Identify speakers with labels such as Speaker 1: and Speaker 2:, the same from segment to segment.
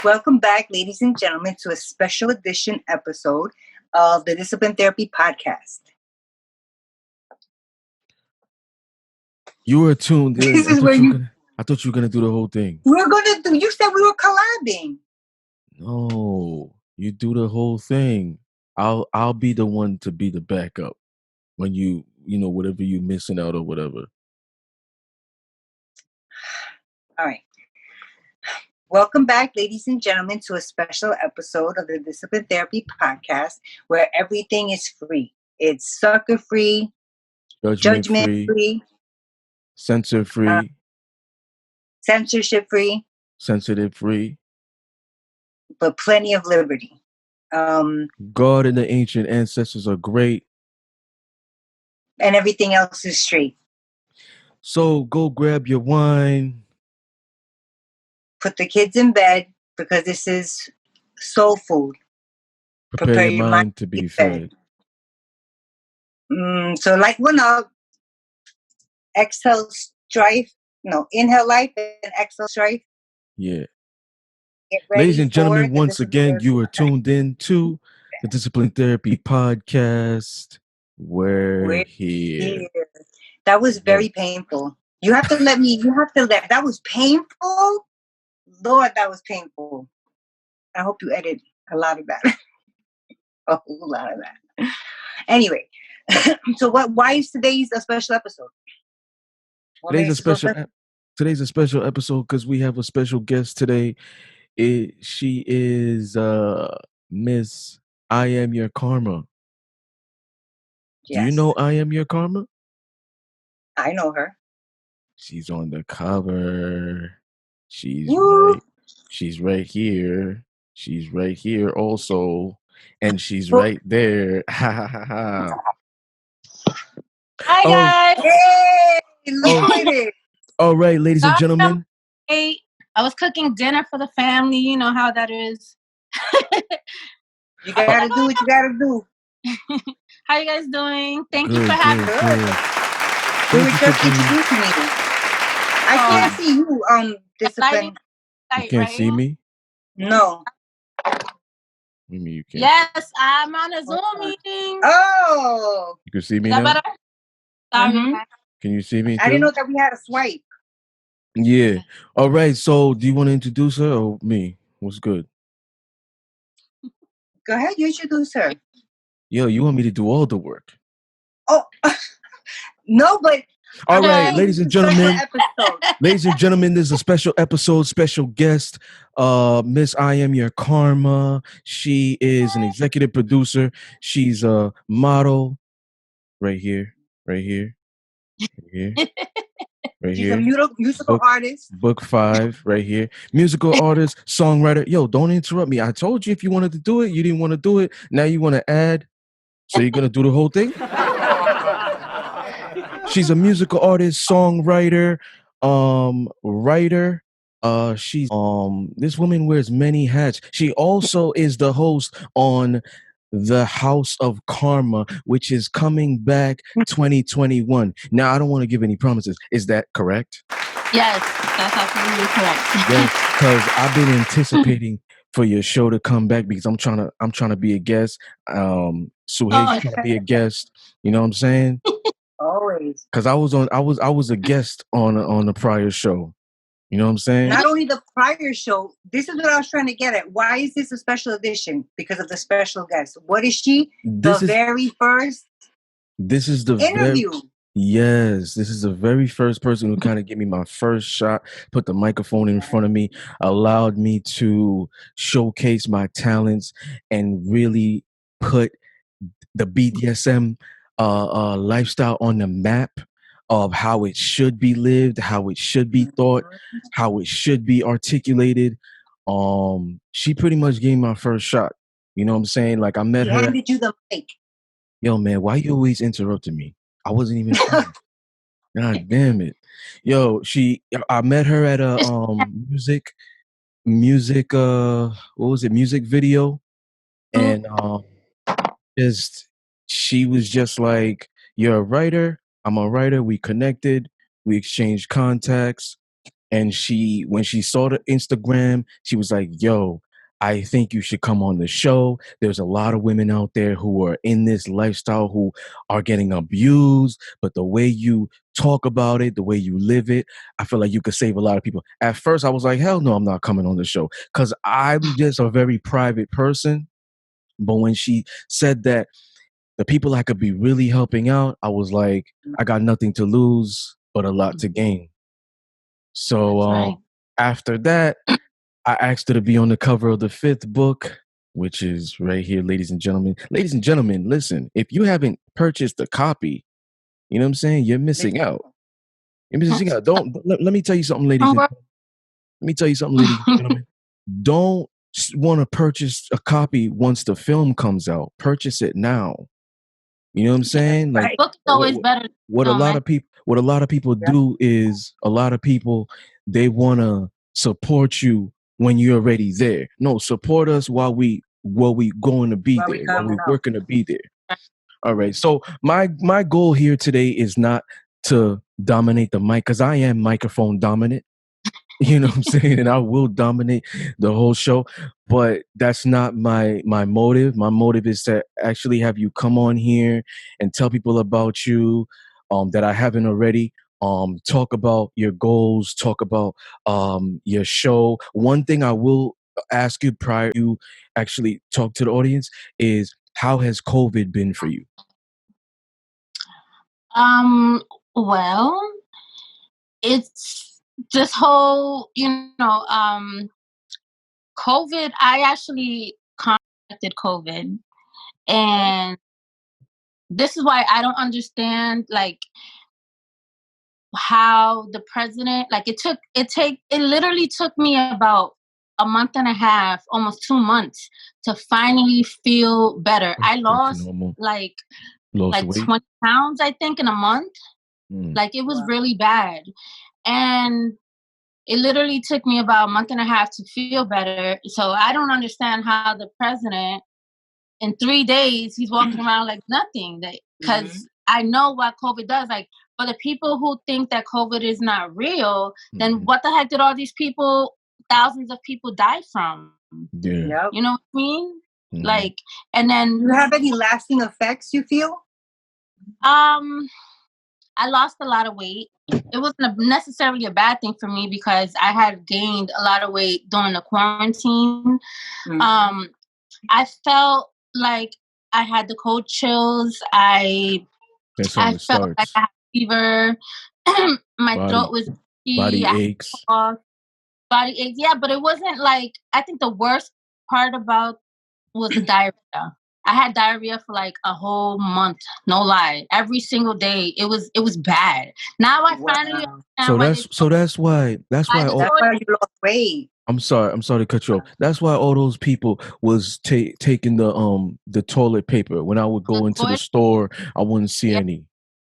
Speaker 1: Welcome back, ladies and gentlemen, to a special edition episode of the Discipline Therapy Podcast.
Speaker 2: You were tuned in.
Speaker 1: This is where
Speaker 2: I thought you were gonna do the whole thing.
Speaker 1: we're gonna do. You said we were collabing.
Speaker 2: No, you do the whole thing. I'll be the one to be the backup when you know whatever you missing out or whatever.
Speaker 1: All right. Welcome back, ladies and gentlemen, to a special episode of the Discipline Therapy Podcast, where everything is free. It's sucker free, judgment free,
Speaker 2: censor free,
Speaker 1: censorship free,
Speaker 2: sensitive free,
Speaker 1: but plenty of liberty.
Speaker 2: God and the ancient ancestors are great,
Speaker 1: and everything else is straight.
Speaker 2: So go grab your wine.
Speaker 1: Put the kids in bed because this is soul food.
Speaker 2: Prepare your mind to be fed.
Speaker 1: So like one up, exhale strife. No, inhale life and exhale strife.
Speaker 2: Yeah. Ladies and gentlemen, once again, you are tuned in to the Discipline Therapy Podcast. We're here.
Speaker 1: That was very painful. You have to let me. That was painful. Lord, that was painful. I hope you edit a lot of that. A whole lot of that. Anyway, so why is today's a special episode?
Speaker 2: Today's a special episode because we have a special guest today. She is Miss I Am Your Carma. Yes. Do you know I Am Your Carma?
Speaker 1: I know her.
Speaker 2: She's on the cover. She's right here. She's right here also. And she's right there.
Speaker 3: Hi guys.
Speaker 1: Hey, look at it.
Speaker 2: All right, ladies and gentlemen.
Speaker 3: Hey, I was cooking dinner for the family. You know how that is.
Speaker 1: You gotta do what you gotta do.
Speaker 3: How you guys doing? Thank you for having me.
Speaker 1: You were just introducing me. I can't see you, Discipline.
Speaker 2: You can't see me?
Speaker 1: No.
Speaker 2: You mean you can't?
Speaker 3: Yes, I'm on a Zoom meeting.
Speaker 1: Oh.
Speaker 2: You can see me
Speaker 3: now?
Speaker 2: Better?
Speaker 3: Sorry.
Speaker 1: Mm-hmm.
Speaker 2: Can you see me too?
Speaker 1: I didn't know that we had a swipe.
Speaker 2: Yeah. All right. So do you want to introduce her or me? What's good?
Speaker 1: Go ahead. You introduce her.
Speaker 2: Yo, you want me to do all the work?
Speaker 1: Oh. No, but...
Speaker 2: All right, ladies and gentlemen. Ladies and gentlemen, this is a special episode, special guest, Miss I Am Your Carma. She is an executive producer. She's a model. Right here. Right here.
Speaker 1: She's a musical artist.
Speaker 2: Book 5, right here. Musical artist, songwriter. Yo, don't interrupt me. I told you if you wanted to do it, you didn't want to do it. Now you want to add. So you're going to do the whole thing? She's a musical artist, songwriter, writer. She's this woman wears many hats. She also is the host on the House of Carma, which is coming back 2021. Now, I don't want to give any promises. Is that correct?
Speaker 3: Yes, that's absolutely correct.
Speaker 2: Yes, because I've been anticipating for your show to come back because I'm trying to be a guest. Suhail's trying to be a guest. You know what I'm saying?
Speaker 1: Always.
Speaker 2: Because I was a guest on the prior show. You know what I'm saying?
Speaker 1: Not only the prior show, this is what I was trying to get at. Why is this a special edition? Because of the special guest. What is she? Very first
Speaker 2: This is the
Speaker 1: interview.
Speaker 2: Yes, this is the very first person who kind of gave me my first shot, put the microphone in front of me, allowed me to showcase my talents and really put the BDSM lifestyle on the map of how it should be lived, how it should be thought, how it should be articulated. She pretty much gave me my first shot. You know what I'm saying? Like I met her.
Speaker 1: Handed you the mic.
Speaker 2: Yo, man, why you always interrupting me? I wasn't even. God damn it. Yo, I met her at a music music video, and she was just like, you're a writer, I'm a writer, we connected, we exchanged contacts, And when she saw the Instagram, she was like, yo, I think you should come on the show. There's a lot of women out there who are in this lifestyle who are getting abused, but the way you talk about it, the way you live it, I feel like you could save a lot of people. At first, I was like, hell no, I'm not coming on the show because I'm just a very private person. But when she said that the people I could be really helping out, I was like, I got nothing to lose, but a lot to gain. So
Speaker 3: That's right.
Speaker 2: after that, I asked her to be on the cover of the 5th book, which is right here, ladies and gentlemen. Ladies and gentlemen, listen, if you haven't purchased a copy, you know what I'm saying? You're missing out. You're missing out. Let me tell you something, ladies and let me tell you something, ladies and gentlemen. Don't want to purchase a copy once the film comes out. Purchase it now. You know what I'm saying? Like
Speaker 1: Right.
Speaker 3: Book is always better.
Speaker 2: what a lot of people do is a lot of people they want to support you when you're already there. No, support us while we going to be
Speaker 1: While we
Speaker 2: there, while
Speaker 1: coming
Speaker 2: we
Speaker 1: up.
Speaker 2: working to be there. All right. So my goal here today is not to dominate the mic because I am microphone dominant. You know what I'm saying? And I will dominate the whole show. But that's not my motive. My motive is to actually have you come on here and tell people about you that I haven't already. Talk about your goals, talk about your show. One thing I will ask you prior to actually talk to the audience is how has COVID been for you?
Speaker 3: Well, it's this whole, COVID. I actually contacted COVID, and this is why I don't understand, like, how the president, like, it literally took me about a month and a half, almost 2 months, to finally feel better. I
Speaker 2: Back to
Speaker 3: lost
Speaker 2: normal.
Speaker 3: like
Speaker 2: Lost
Speaker 3: like
Speaker 2: weight.
Speaker 3: 20 pounds, I think, in a month.
Speaker 2: Mm.
Speaker 3: Like, it was
Speaker 1: Wow.
Speaker 3: really bad. And it literally took me about a month and a half to feel better. So I don't understand how the president, in 3 days, he's walking around like nothing. Because I know what COVID does. Like, for the people who think that COVID is not real, then what the heck did all these people, thousands of people, die from?
Speaker 2: Yeah.
Speaker 1: Yep.
Speaker 3: You know what I mean?
Speaker 2: Mhm.
Speaker 3: Like, and then
Speaker 1: Do you have any lasting effects you feel?
Speaker 3: I lost a lot of weight. It wasn't necessarily a bad thing for me because I had gained a lot of weight during the quarantine. I felt like I had the cold chills.
Speaker 2: That's
Speaker 3: I
Speaker 2: when it
Speaker 3: felt like
Speaker 2: starts.
Speaker 3: I had fever. My throat
Speaker 2: Body
Speaker 3: was itchy.
Speaker 2: body
Speaker 3: I had
Speaker 2: aches.
Speaker 3: cough, body aches. Yeah, but it wasn't like, I think the worst part about was the diarrhea. I had diarrhea for like a whole month, no lie. Every single day. It was bad. Now I finally
Speaker 1: Wow.
Speaker 3: understand why they
Speaker 2: That's
Speaker 3: by
Speaker 2: why
Speaker 3: the
Speaker 2: all
Speaker 1: That's
Speaker 3: toilet.
Speaker 1: why you lost weight.
Speaker 2: I'm sorry to cut you off. That's why all those people was taking the toilet paper. When I would
Speaker 3: The
Speaker 2: go into the
Speaker 3: toilet,
Speaker 2: store, I wouldn't see
Speaker 3: yeah,
Speaker 2: any.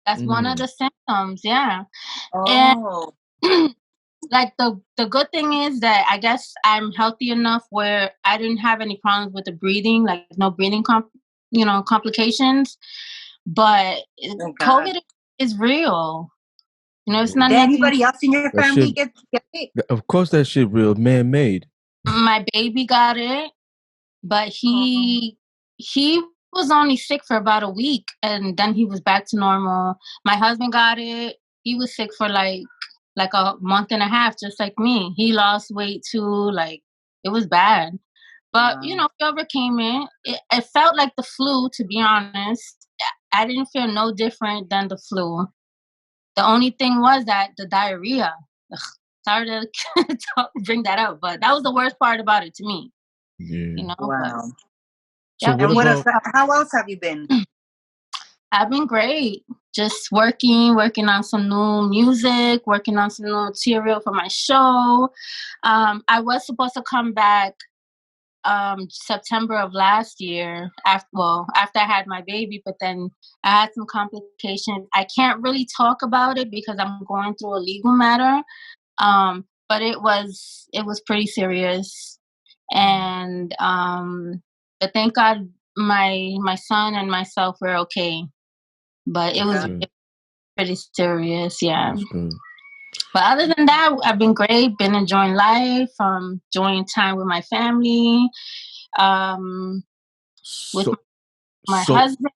Speaker 3: that's one of
Speaker 2: Mm,
Speaker 3: the symptoms, yeah. And
Speaker 1: Oh.
Speaker 3: like, the good thing is that I guess I'm healthy enough where I didn't have any problems with the breathing, like no breathing complications. But
Speaker 1: Thank God.
Speaker 3: COVID is real. It's
Speaker 2: yeah.
Speaker 3: not
Speaker 1: Did
Speaker 3: nothing.
Speaker 1: anybody else in your
Speaker 2: That shit
Speaker 1: family get it?
Speaker 2: of course that shit real man made.
Speaker 3: My baby got it, but
Speaker 1: Oh,
Speaker 3: he was only sick for about a week, and then he was back to normal. My husband got it. He was sick for like a month and a half, just like me. He lost weight too. Like, it was bad, but
Speaker 1: wow.
Speaker 3: we overcame it. It felt like the flu, to be honest. I didn't feel no different than the flu. The only thing was that the diarrhea. Ugh, sorry to bring that up, but that was the worst part about it to me.
Speaker 2: Yeah.
Speaker 3: But
Speaker 1: Wow.
Speaker 2: So
Speaker 3: yep.
Speaker 2: what
Speaker 1: And what else?
Speaker 2: about
Speaker 1: How else have you been?
Speaker 3: I've been great. Just working on some new music, working on some new material for my show. I was supposed to come back September of last year after I had my baby, but then I had some complications. I can't really talk about it because I'm going through a legal matter. But it was pretty serious, and but thank God my son and myself were okay. But it
Speaker 1: Thank
Speaker 3: was
Speaker 1: God.
Speaker 2: okay,
Speaker 3: pretty serious, yeah.
Speaker 2: that's good.
Speaker 3: But other than that, I've been great. Been enjoying life. Enjoying time with my family. Um, with
Speaker 2: So
Speaker 3: my
Speaker 2: so
Speaker 3: husband,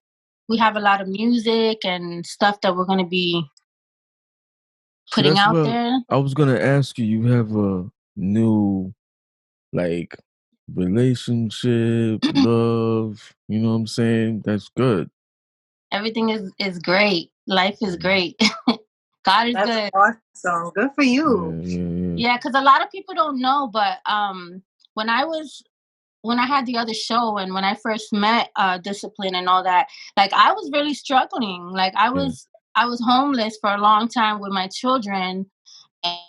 Speaker 3: we have a lot of music and stuff that we're going to be
Speaker 2: so
Speaker 3: putting
Speaker 2: that's
Speaker 3: out
Speaker 2: what
Speaker 3: there.
Speaker 2: I was gonna ask you. You have a new like relationship, love, you know what I'm saying? That's good.
Speaker 3: Everything is great. Life is great. God is
Speaker 1: That's
Speaker 3: good.
Speaker 1: awesome. Good for you.
Speaker 2: Yeah, yeah, yeah.
Speaker 3: Yeah, because a lot of people don't know, but when I was when I had the other show and when I first met Discipline and all that, like I was really struggling. Like
Speaker 2: Yeah,
Speaker 3: I was homeless for a long time with my children,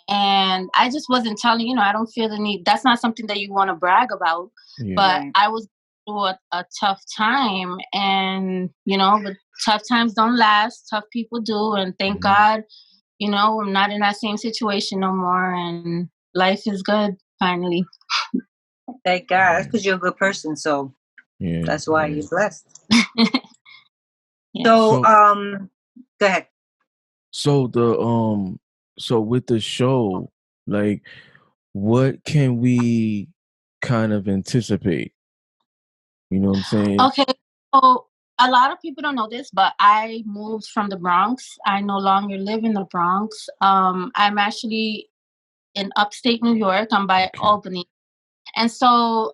Speaker 3: and I just wasn't telling, I don't feel the need. That's not something that you want to brag about,
Speaker 2: yeah.
Speaker 3: but
Speaker 1: Right.
Speaker 3: I was through a tough time, and but tough times don't last. Tough people do, and thank
Speaker 2: Mhm.
Speaker 3: God, I'm not in that same situation no more, and life is good finally.
Speaker 1: Thank God. That's
Speaker 2: Yeah,
Speaker 1: because you're a good person. So
Speaker 2: yeah,
Speaker 1: that's why
Speaker 2: yeah.
Speaker 1: you're blessed.
Speaker 3: Yeah.
Speaker 1: So,
Speaker 2: So
Speaker 1: go ahead.
Speaker 2: so the so with the show, like what can we kind of anticipate? You know what I'm saying?
Speaker 3: Okay, so a lot of people don't know this, but I moved from the Bronx. I no longer live in the Bronx. I'm actually in upstate New York. I'm by
Speaker 2: Okay.
Speaker 3: Albany. And so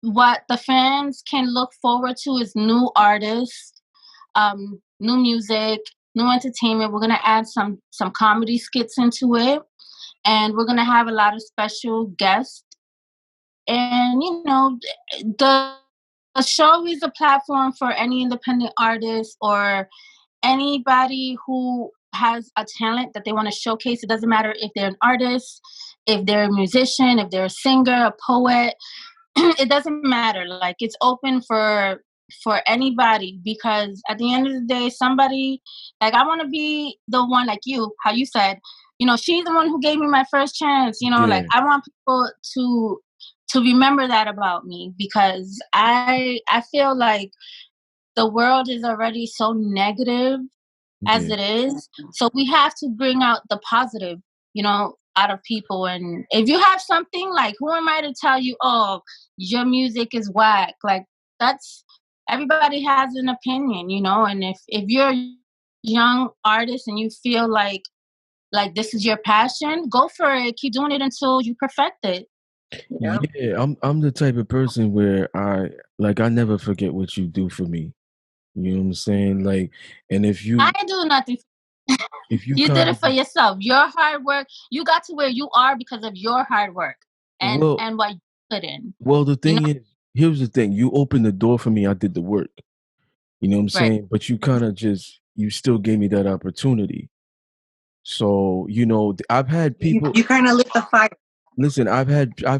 Speaker 3: what the fans can look forward to is new artists, new music, new entertainment. We're gonna add some comedy skits into it, and we're gonna have a lot of special guests. And the show is a platform for any independent artist or anybody who has a talent that they want to showcase. It doesn't matter if they're an artist, if they're a musician, if they're a singer, a poet. It doesn't matter. Like it's open for anybody, because at the end of the day, somebody, like, I want to be the one, like you, how you said, she's the one who gave me my first chance. Like
Speaker 2: Yeah,
Speaker 3: I want people to remember that about me, because I feel like the world is already so negative as
Speaker 2: yeah,
Speaker 3: it is. So we have to bring out the positive, out of people. And if you have something, like, who am I to tell you, oh, your music is whack? Like, that's everybody has an opinion, and if you're a young artist and you feel like this is your passion, go for it. Keep doing it until you perfect it.
Speaker 1: Yeah.
Speaker 2: yeah. I'm the type of person where I never forget what you do for me. You know what I'm saying? Like, and
Speaker 3: I didn't do nothing.
Speaker 2: if you
Speaker 3: You did
Speaker 2: kind
Speaker 3: it
Speaker 2: of
Speaker 3: for
Speaker 2: just
Speaker 3: yourself. Your hard work. You got to where you are because of your hard work and
Speaker 2: well,
Speaker 3: and what you put in.
Speaker 2: the
Speaker 3: You know,
Speaker 2: thing is, here's the thing: you opened the door for me. I did the work. You know what I'm
Speaker 3: right?
Speaker 2: saying? But you kind of just you still gave me that opportunity. So I've had
Speaker 1: You,
Speaker 2: people
Speaker 1: you kind of lit the fire.
Speaker 2: listen. I've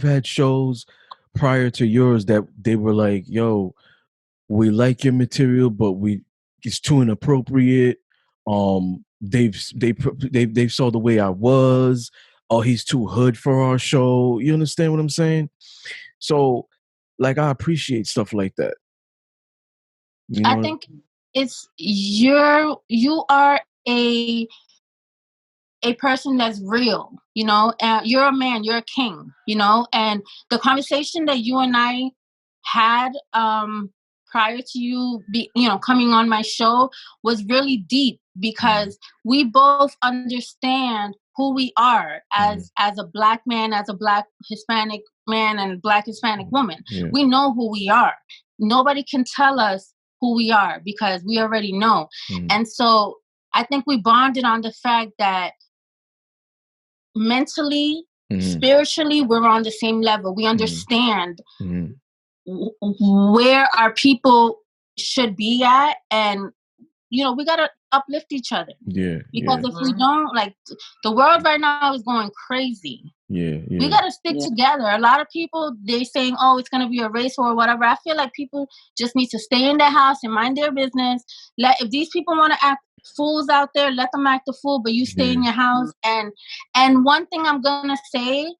Speaker 2: had shows prior to yours that they were like, "Yo, we like your material, but it's too inappropriate. They saw the way I was. Oh, he's too hood for our show. You understand what I'm saying? So, like, I appreciate stuff like that. You
Speaker 3: I
Speaker 2: know?
Speaker 3: think it's you are a person that's real, and you're a man, you're a king, and the conversation that you and I had prior to you coming on my show was really deep,
Speaker 2: Mhm,
Speaker 3: because we both understand who we are
Speaker 2: mhm,
Speaker 3: as a black man, as a black Hispanic man, and black Hispanic
Speaker 2: mhm.
Speaker 3: woman.
Speaker 2: Yeah.
Speaker 3: We know who we are. Nobody can tell us who we are, because we already know.
Speaker 2: Mhm,
Speaker 3: And so I think we bonded on the fact that mentally,
Speaker 2: mhm,
Speaker 3: spiritually, we're on the same level. We
Speaker 2: mhm,
Speaker 3: understand
Speaker 2: mhm.
Speaker 3: where our people should be at, and we got to uplift each other,
Speaker 2: Yeah,
Speaker 3: because
Speaker 2: yeah,
Speaker 3: if we
Speaker 1: Mhm.
Speaker 3: don't, like, the world right now is going crazy.
Speaker 2: yeah,
Speaker 3: We
Speaker 2: yeah,
Speaker 3: got to stick
Speaker 1: Yeah.
Speaker 3: together. A lot of people, they saying, oh, it's going to be a race or whatever. I feel like people just need to stay in their house and mind their business. If these people want to act fools out there, let them act a fool, but you stay in
Speaker 2: yeah.
Speaker 3: your house. And one thing I'm going to say,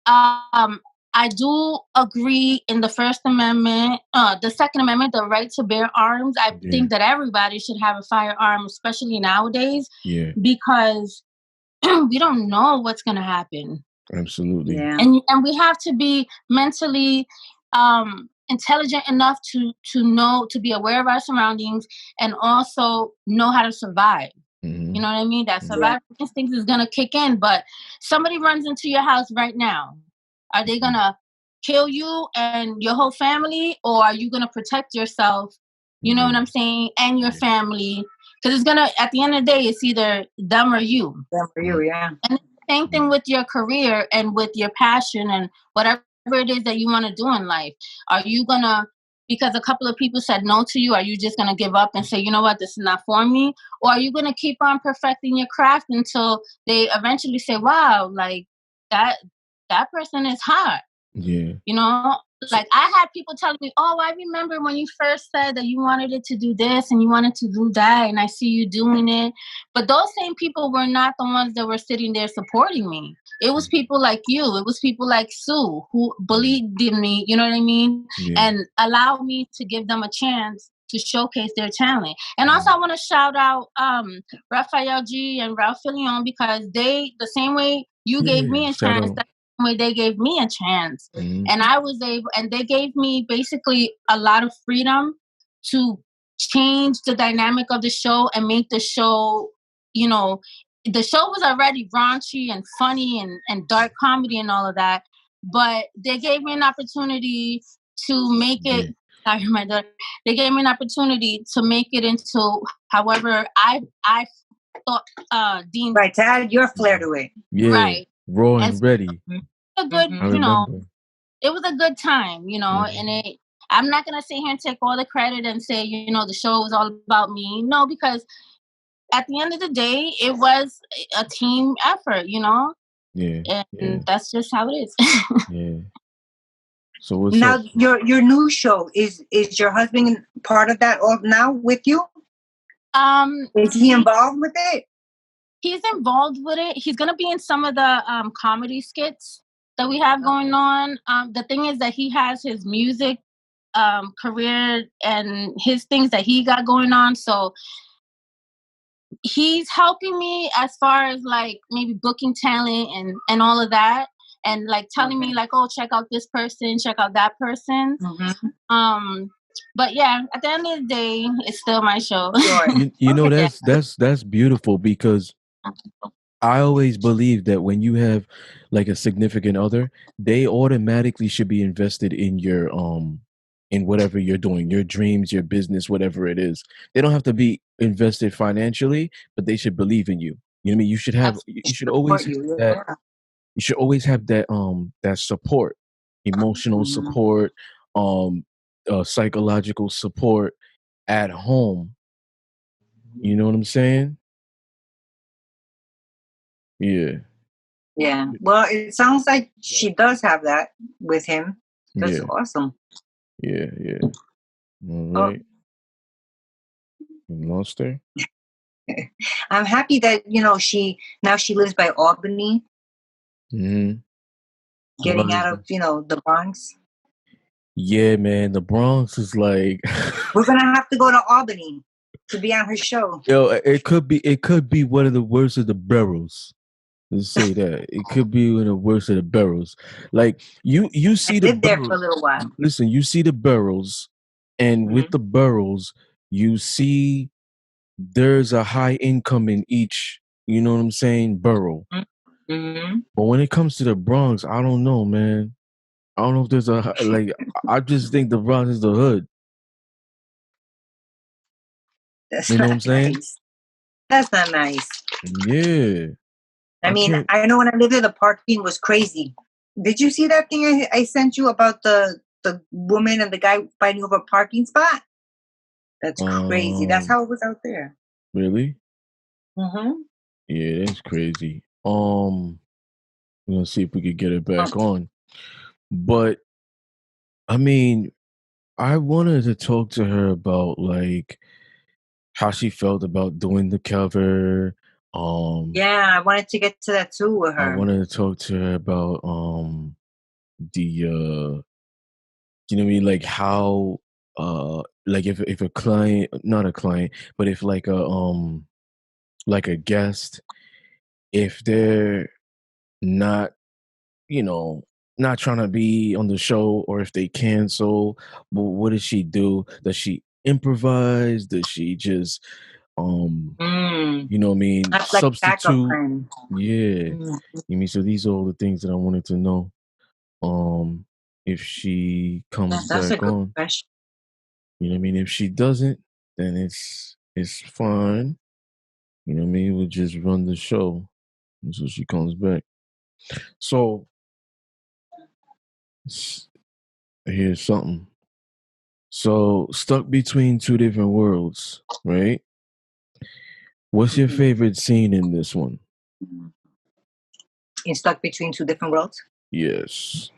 Speaker 3: um, I do agree in the First Amendment, the Second Amendment, the right to bear arms. I
Speaker 2: Yeah,
Speaker 3: think that everybody should have a firearm, especially nowadays,
Speaker 2: yeah.
Speaker 3: because we don't know what's going to happen.
Speaker 2: Absolutely.
Speaker 1: Yeah.
Speaker 3: And we have to be mentally intelligent enough to know, to be aware of our surroundings, and also know how to survive.
Speaker 2: Mhm.
Speaker 3: You know what I mean? That
Speaker 2: Mhm.
Speaker 3: survival instinct is gonna kick in. But somebody runs into your house right now, are they gonna kill you and your whole family, or are you gonna protect yourself? You know what
Speaker 2: Yeah.
Speaker 3: I'm saying? And your
Speaker 2: Yeah.
Speaker 3: family, because it's gonna, at the end of the day, it's either them or you.
Speaker 1: Yeah, for you, yeah.
Speaker 3: And same thing with your career and with your passion and whatever it is that you want to do in life. Are you gonna, because a couple of people said no to you, are you just gonna give up and say, you know what, this is not for me? Or are you gonna keep on perfecting your craft until they eventually say, wow, like that that person is hot?
Speaker 2: Yeah.
Speaker 3: You know,
Speaker 2: So,
Speaker 3: like I had people telling me, "Oh, I remember when you first said that you wanted it to do this and you wanted to do that, and I see you doing it." But those same people were not the ones that were sitting there supporting me. It was people like you. It was people like Sue who believed in me. You know what I mean?
Speaker 2: yeah.
Speaker 3: And allowed me to give them a chance to showcase their talent. And
Speaker 2: Mhm.
Speaker 3: also, I want to shout out Raphael G and Ralph Fillion, because they, the same way you gave
Speaker 2: Yeah.
Speaker 3: me a
Speaker 2: Shout
Speaker 3: chance,
Speaker 2: out.
Speaker 3: that's the way they gave me a chance.
Speaker 2: Mhm.
Speaker 3: And I was able, and they gave me basically a lot of freedom to change the dynamic of the show and make the show, you know, the show was already raunchy and funny and dark comedy and all of that, but they gave me an opportunity to make
Speaker 2: Yeah.
Speaker 3: it, sorry, my daughter, they gave me an opportunity to make it into however I thought deemed
Speaker 1: Right, to add your flair to it.
Speaker 2: Yeah.
Speaker 3: right.
Speaker 2: Raw
Speaker 3: And
Speaker 2: and ready.
Speaker 3: a good,
Speaker 2: I
Speaker 1: Mm-hmm.
Speaker 3: you know,
Speaker 2: remember.
Speaker 3: it was a good time, you know,
Speaker 2: Mhm.
Speaker 3: and it, I'm not gonna sit here and take all the credit and say, you know, the show was all about me. No, because at the end of the day, it was a team effort, you know,
Speaker 2: Yeah. Yeah.
Speaker 3: and that's just how it is.
Speaker 2: Yeah. So what's up?
Speaker 1: Now, your new show, is your husband part of that all now with you?
Speaker 3: um,
Speaker 1: Is he involved with it?
Speaker 3: he's involved with it. He's gonna be in some of the comedy skits that we have going on. The thing is that he has his music career and his things that he got going on, so he's helping me as far as like maybe booking talent and all of that, and like telling me
Speaker 1: Okay.
Speaker 3: like, oh, check out this person, check out that person.
Speaker 1: Mm-hmm.
Speaker 3: But yeah, at the end of the day, it's still my show.
Speaker 1: Sure.
Speaker 2: You know,
Speaker 1: Okay.
Speaker 2: that's beautiful, because I always believe that when you have like a significant other, they automatically should be invested in whatever you're doing, your dreams, your business, whatever it is. They don't have to be invested financially, but they should believe in you. You know what I mean? You should always
Speaker 1: Support
Speaker 2: have
Speaker 1: you.
Speaker 2: that,
Speaker 1: Yeah.
Speaker 2: you should always have that support, emotional
Speaker 1: Mhm.
Speaker 2: support, um psychological support at home. You know what I'm saying? Yeah.
Speaker 1: Yeah. Well, it sounds like she does have that with him. That's
Speaker 2: Yeah.
Speaker 1: awesome.
Speaker 2: Yeah. Yeah. All
Speaker 1: Oh,
Speaker 2: right. You lost her?
Speaker 1: I'm happy that she now she lives by Albany,
Speaker 2: Mhm.
Speaker 1: getting
Speaker 2: Right.
Speaker 1: out of the Bronx.
Speaker 2: Yeah, man, the Bronx is like
Speaker 1: We're gonna have to go to Albany to be on her show.
Speaker 2: yo, it could be one of the worst of the boroughs. Let's say that. It could be one of the worst of the boroughs. Like you
Speaker 1: I
Speaker 2: see the
Speaker 1: lived there for
Speaker 2: boroughs.
Speaker 1: a little while.
Speaker 2: Listen, you see the boroughs, and with
Speaker 1: Hmm.
Speaker 2: the boroughs, you see there's a high income in each, you know what I'm saying, borough.
Speaker 1: Hmm.
Speaker 2: But when it comes to the Bronx, I don't know, man. I don't know if there's like, I just think the Bronx is the hood.
Speaker 1: That's
Speaker 2: You know what I'm
Speaker 1: not
Speaker 2: saying?
Speaker 1: nice. That's not nice.
Speaker 2: Yeah.
Speaker 1: I
Speaker 2: I
Speaker 1: mean,
Speaker 2: can't.
Speaker 1: I know when I lived there, the parking was crazy. Did you see that thing I sent you about the woman and the guy fighting over a parking spot? That's crazy. That's
Speaker 2: Um,
Speaker 1: how it was out there.
Speaker 2: really?
Speaker 1: Hmm.
Speaker 2: Yeah, that's crazy. We're gonna see if we could get it back on. But I mean, I wanted to talk to her about like how she felt about doing the cover. Um,
Speaker 1: Yeah, I wanted to get to that too with
Speaker 2: I
Speaker 1: her.
Speaker 2: wanted to talk to her about the you know what I mean, like how like if a client, not a client, but if like a guest if they're not, not trying to be on the show, or if they cancel, what does she do? Does she improvise? Does she just,
Speaker 1: Mm.
Speaker 2: what I mean,
Speaker 1: That's like backup
Speaker 2: substitute?
Speaker 1: plan.
Speaker 2: Yeah.
Speaker 1: Mm.
Speaker 2: So these are all the things that I wanted to know. If she comes
Speaker 1: That's a
Speaker 2: back
Speaker 1: good
Speaker 2: on,
Speaker 1: question.
Speaker 2: if she doesn't, then it's fine. We'll just run the show until she comes back. So here's something. So stuck between two different worlds, right? What's your
Speaker 1: Mm-hmm.
Speaker 2: favorite scene in this one?
Speaker 1: You're stuck between two different worlds.
Speaker 2: Yes.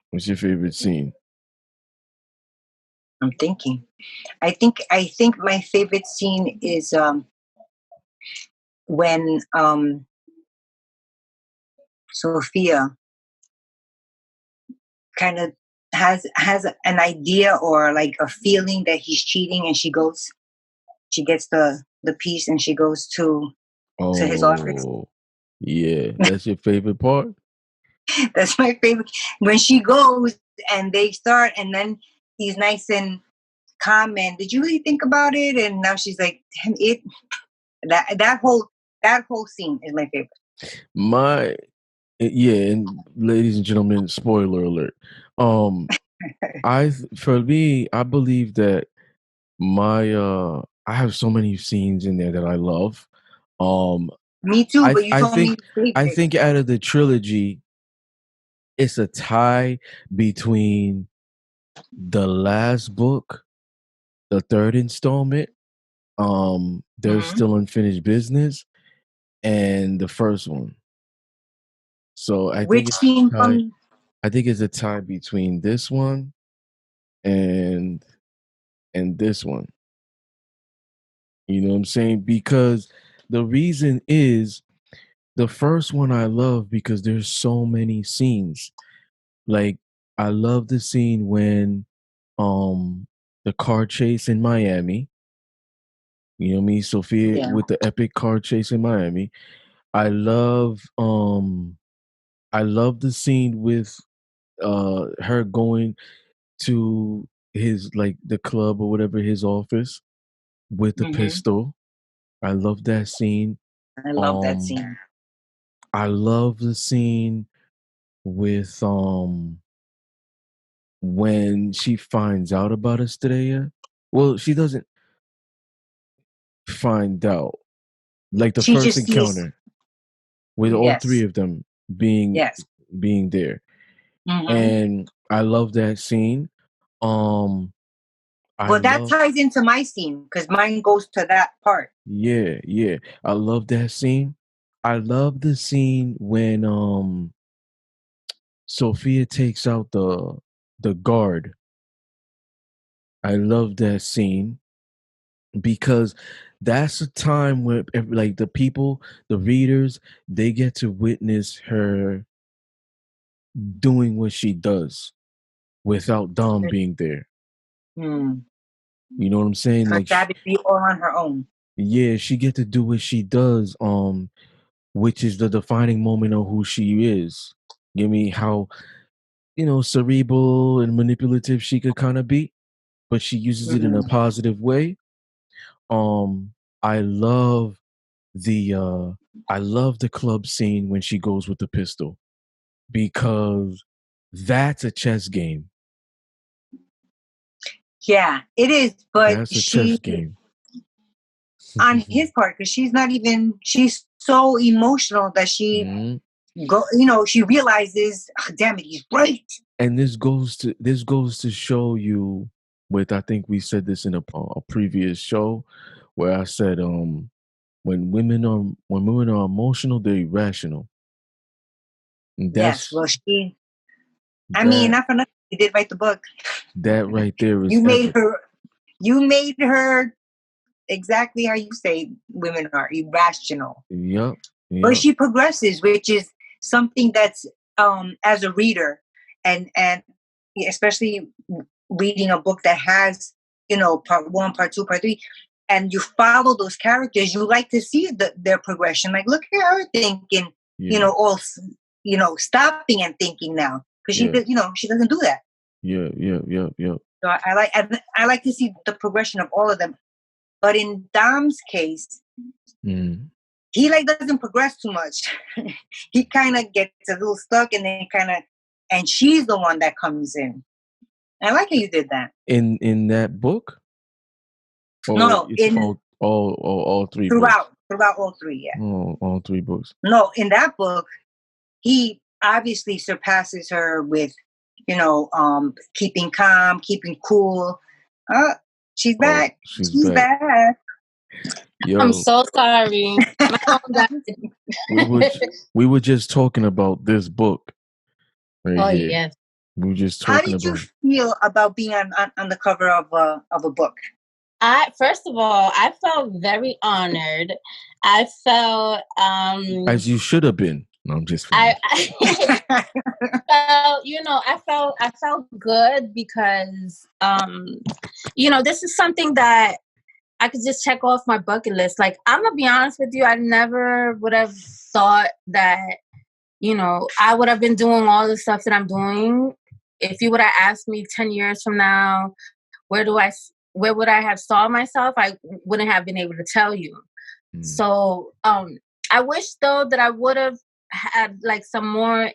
Speaker 2: What's your favorite scene?
Speaker 1: I'm thinking. I think my favorite scene is when Sophia kind of has an idea or like a feeling that he's cheating, and she gets the piece, and she goes to his office.
Speaker 2: Oh, yeah. That's your favorite part?
Speaker 1: That's my favorite. When she goes and they start, and then he's nice and calm, and did you really think about it? And now she's like, damn it. That whole scene is my favorite.
Speaker 2: Yeah, and ladies and gentlemen, spoiler alert. For me, I believe that I have so many scenes in there that I love.
Speaker 1: Me too,
Speaker 2: I
Speaker 1: but you
Speaker 2: I
Speaker 1: told me
Speaker 2: think
Speaker 1: your
Speaker 2: I
Speaker 1: favorite.
Speaker 2: think out of the trilogy, it's a tie between the last book, the third installment, There's
Speaker 1: Mhm.
Speaker 2: Still Unfinished Business, and the first one. So I think
Speaker 1: Which
Speaker 2: it's
Speaker 1: scene
Speaker 2: a tie.
Speaker 1: from?
Speaker 2: I think it's a tie between this one and this one. You know what I'm saying? Because the reason is the first one I love because there's so many scenes. Like I love the scene when the car chase in Miami. You know what I mean? Sophia
Speaker 1: Yeah.
Speaker 2: with the epic car chase in Miami. I love the scene with her going to his like the club or whatever, his office with the
Speaker 1: Hmm.
Speaker 2: pistol. I love that scene.
Speaker 1: I love that
Speaker 2: Um
Speaker 1: scene.
Speaker 2: I love the scene with when she finds out about Estrella. Well, she doesn't find out. Like the
Speaker 1: She
Speaker 2: first
Speaker 1: just sees.
Speaker 2: encounter with all three
Speaker 1: Yes.
Speaker 2: of them being
Speaker 1: Yes.
Speaker 2: there.
Speaker 1: Hmm.
Speaker 2: And I love that scene. Um I
Speaker 1: Well, that
Speaker 2: love
Speaker 1: ties into my scene because mine goes to that part.
Speaker 2: Yeah, yeah. I love that scene. I love the scene when Sophia takes out the guard. I love that scene because that's a time where like the people, the readers, they get to witness her doing what she does without Dom being there.
Speaker 1: Hmm.
Speaker 2: You know what I'm saying?
Speaker 1: For
Speaker 2: Like
Speaker 1: that to be all on her own.
Speaker 2: yeah, she get to do what she does, which is the defining moment of who she is. You know what I mean? How cerebral and manipulative she could kind of be, but she uses it in a
Speaker 1: Hmm.
Speaker 2: positive way. Um, I love the club scene when she goes with the pistol because that's a chess game.
Speaker 1: Yeah, it is. But
Speaker 2: That's a chess
Speaker 1: she,
Speaker 2: game.
Speaker 1: on his part, because she's so emotional that she
Speaker 2: Mhm.
Speaker 1: she realizes, "Ah, damn it, he's right."
Speaker 2: And this goes to show you with I think we said this in a previous show where I said when women are emotional they're irrational. And
Speaker 1: Yes.
Speaker 2: that's
Speaker 1: Well, I mean,
Speaker 2: that
Speaker 1: not for nothing, you did write the book.
Speaker 2: that right there is
Speaker 1: You made
Speaker 2: epic.
Speaker 1: her. You made her exactly how you say women are irrational,
Speaker 2: Yep.
Speaker 1: but
Speaker 2: Yep.
Speaker 1: she progresses, which is something that's as a reader, and especially reading a book that has part one, part two, part three, and you follow those characters, you like to see their progression. Like, look at her thinking, all, stopping and thinking now, because she did, she doesn't do that.
Speaker 2: Yeah.
Speaker 1: So I like to see the progression of all of them. But in Dom's case, he doesn't progress too much. He kind of gets a little stuck, and then and she's the one that comes in. I like how you did that.
Speaker 2: In that book? Or
Speaker 1: no,
Speaker 2: it's all three
Speaker 1: throughout
Speaker 2: books?
Speaker 1: all three, yeah.
Speaker 2: Oh, all three books.
Speaker 1: No, in that book, he obviously surpasses her with, keeping calm, keeping cool. She's back. She's back.
Speaker 3: Yo, I'm so sorry. My phone died.
Speaker 2: We were just talking about this book. Right here.
Speaker 3: Yes.
Speaker 2: We were just talking.
Speaker 1: How did you feel about being on the cover of a book?
Speaker 3: First of all, I felt very honored. I felt
Speaker 2: as you should have been. No, I'm just.
Speaker 3: I felt good because this is something that I could just check off my bucket list. Like, I'm gonna be honest with you, I never would have thought that I would have been doing all the stuff that I'm doing. If you would have asked me 10 years from now, where would I have saw myself, I wouldn't have been able to tell you. So I wish though that I would have had some more,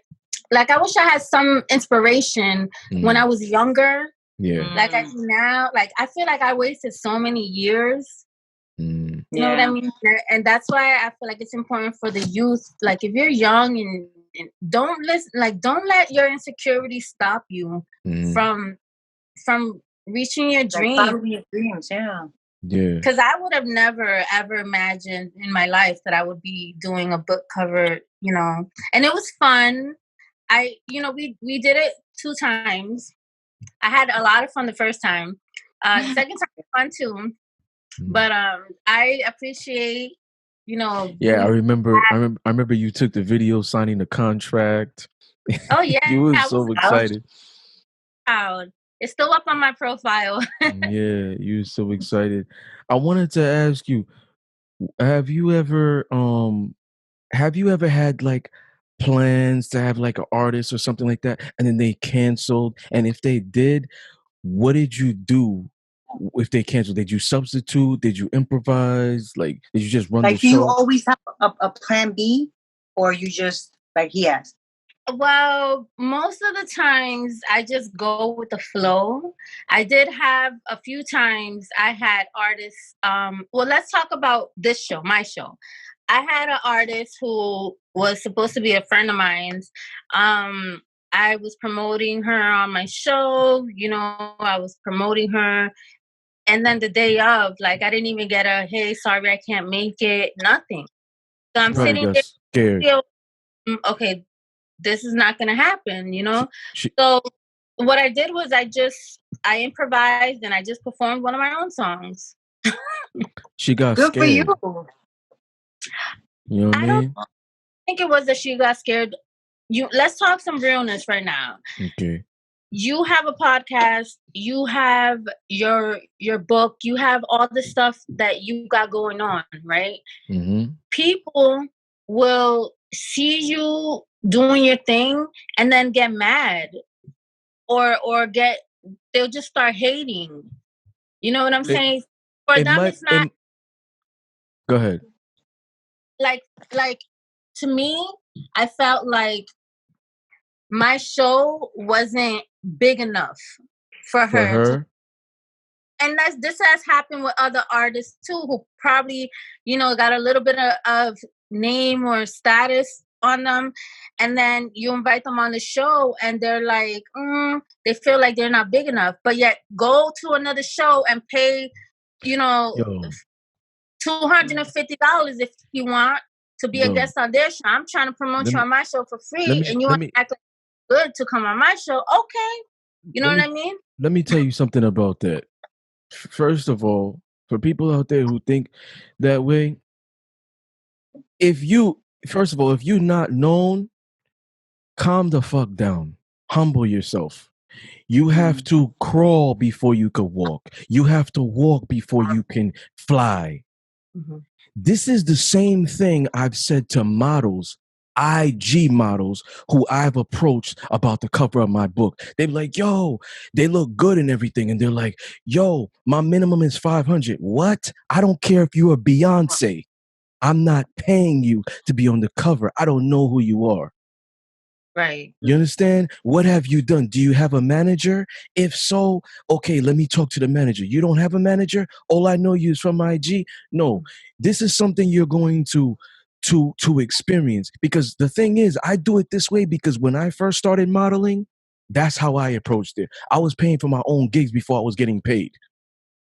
Speaker 3: I wish I had some inspiration when I was younger.
Speaker 2: Yeah.
Speaker 3: Like I do now. I feel like I wasted so many years. You know what I mean? And that's why I feel like it's important for the youth. Like, if you're young and don't listen, don't let your insecurity stop you from reaching your dreams.
Speaker 1: Following your dreams, yeah.
Speaker 3: Because I would have never ever imagined in my life that I would be doing a book cover, and it was fun. We did it 2 times. I had a lot of fun the first time. The second time was fun too. But I appreciate,
Speaker 2: Yeah, I remember you took the video signing the contract.
Speaker 3: Oh yeah.
Speaker 2: You were so excited.
Speaker 3: Proud. It's still up on my profile.
Speaker 2: Yeah, you were so excited. I wanted to ask you, have you ever had plans to have an artist or something like that, and then they canceled? And if they did, what did you do if they canceled? Did you substitute? Did you improvise? Did you just run the show?
Speaker 1: Do you always have a plan B, or you just he asked?
Speaker 3: Well, most of the times I just go with the flow. I did have a few times I had artists. Well, let's talk about this show, my show. I had an artist who was supposed to be a friend of mine's. I was promoting her on my show. I was promoting her. And then the day of, I didn't even get a, hey, sorry, I can't make it. Nothing. So I'm sitting there.
Speaker 2: Scared.
Speaker 3: Okay, this is not going to happen, So what I did was I improvised and I just performed one of my own songs.
Speaker 2: She got
Speaker 1: Good
Speaker 2: scared.
Speaker 1: Good for you.
Speaker 2: You know what I mean?
Speaker 3: I think it was that she got scared. Let's talk some realness right now.
Speaker 2: Okay.
Speaker 3: You have a podcast, you have your book, you have all the stuff that you got going on, right?
Speaker 2: Mm-hmm.
Speaker 3: People will see you doing your thing and then get mad or they'll just start hating. You know what I'm saying? For them, it's not.
Speaker 2: Go ahead.
Speaker 3: Like to me, I felt like my show wasn't big enough for her. And this has happened with other artists too, who probably, got a little bit of name or status on them, and then you invite them on the show and they're like, they feel like they're not big enough, but yet go to another show and pay, $250 if you want to be a guest on their show. I'm trying to promote you on my show for free, and you want to act like good to come on my show. Okay, you know what I mean? Let
Speaker 2: me tell you something about that. First of all, for people out there who think that way, if you're not known, calm the fuck down. Humble yourself. You have to crawl before you can walk. You have to walk before you can fly.
Speaker 3: Mm-hmm.
Speaker 2: This is the same thing I've said to models, IG models who I've approached about the cover of my book. They're like, yo, they look good and everything. And they're like, yo, my minimum is 500. What? I don't care if you're a Beyonce. I'm not paying you to be on the cover. I don't know who you are.
Speaker 3: Right.
Speaker 2: You understand? What have you done? Do you have a manager? If so, okay, let me talk to the manager. You don't have a manager? All I know you is from IG? No. This is something you're going to experience, because the thing is, I do it this way because when I first started modeling, that's how I approached it. I was paying for my own gigs before I was getting paid.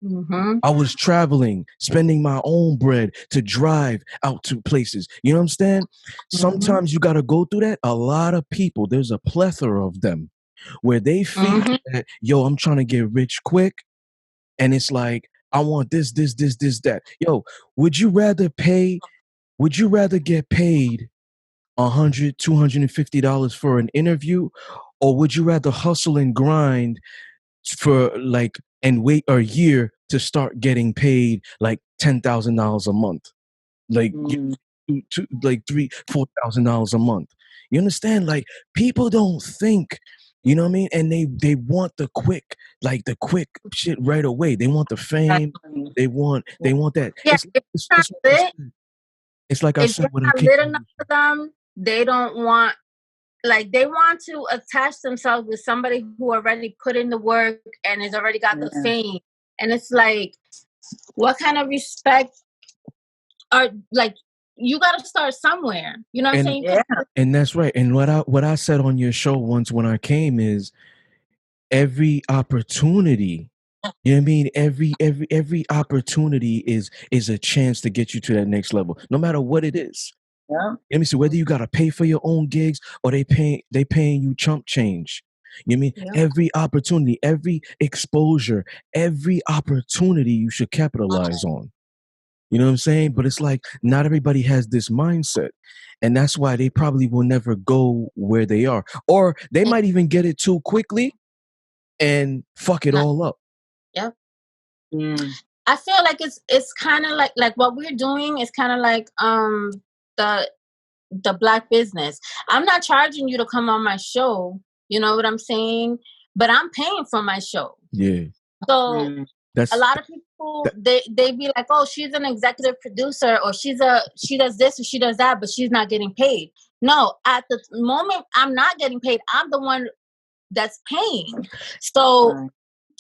Speaker 3: Mm-hmm.
Speaker 2: I was traveling, spending my own bread to drive out to places. You know what I'm saying? Sometimes you got to go through that. A lot of people, there's a plethora of them where they feel that, yo, I'm trying to get rich quick. And it's like, I want this, that. Yo, would you rather get paid $100, $250 for an interview? Or would you rather hustle and grind for like and wait a year to start getting paid like $10,000 a month, like like $3,000-$4,000 a month? You understand? Like, people don't think, you know what I mean? And they want the quick shit right away. They want the fame. They want that.
Speaker 3: Yeah, if it's not lit,
Speaker 2: It's like I
Speaker 3: if
Speaker 2: said
Speaker 3: you're
Speaker 2: when I
Speaker 3: not
Speaker 2: came.
Speaker 3: lit enough for them, they don't want, like, they want to attach themselves with somebody who already put in the work and has already got the fame. And it's like, what kind of respect are, like, you got to start somewhere. You know what I'm saying?
Speaker 1: Yeah.
Speaker 2: And that's right. And what I said on your show once when I came is, every opportunity, you know what I mean? Every opportunity is a chance to get you to that next level, no matter what it is.
Speaker 1: Yeah.
Speaker 2: Let me see, whether you gotta pay for your own gigs or they paying you chump change. You know what I mean?
Speaker 3: Yeah.
Speaker 2: Every opportunity, every exposure, every opportunity you should capitalize on. You know what I'm saying? But it's like not everybody has this mindset. And that's why they probably will never go where they are. Or they might even get it too quickly and fuck it all up.
Speaker 3: Yeah. I feel like it's kind of like what we're doing is kind of like the Black business. I'm not charging you to come on my show. You know what I'm saying? But I'm paying for my show.
Speaker 2: Yeah.
Speaker 3: So
Speaker 2: That's
Speaker 3: a lot of people they be like, oh, she's an executive producer, or she does this or she does that, but she's not getting paid. No, at the moment I'm not getting paid. I'm the one that's paying. So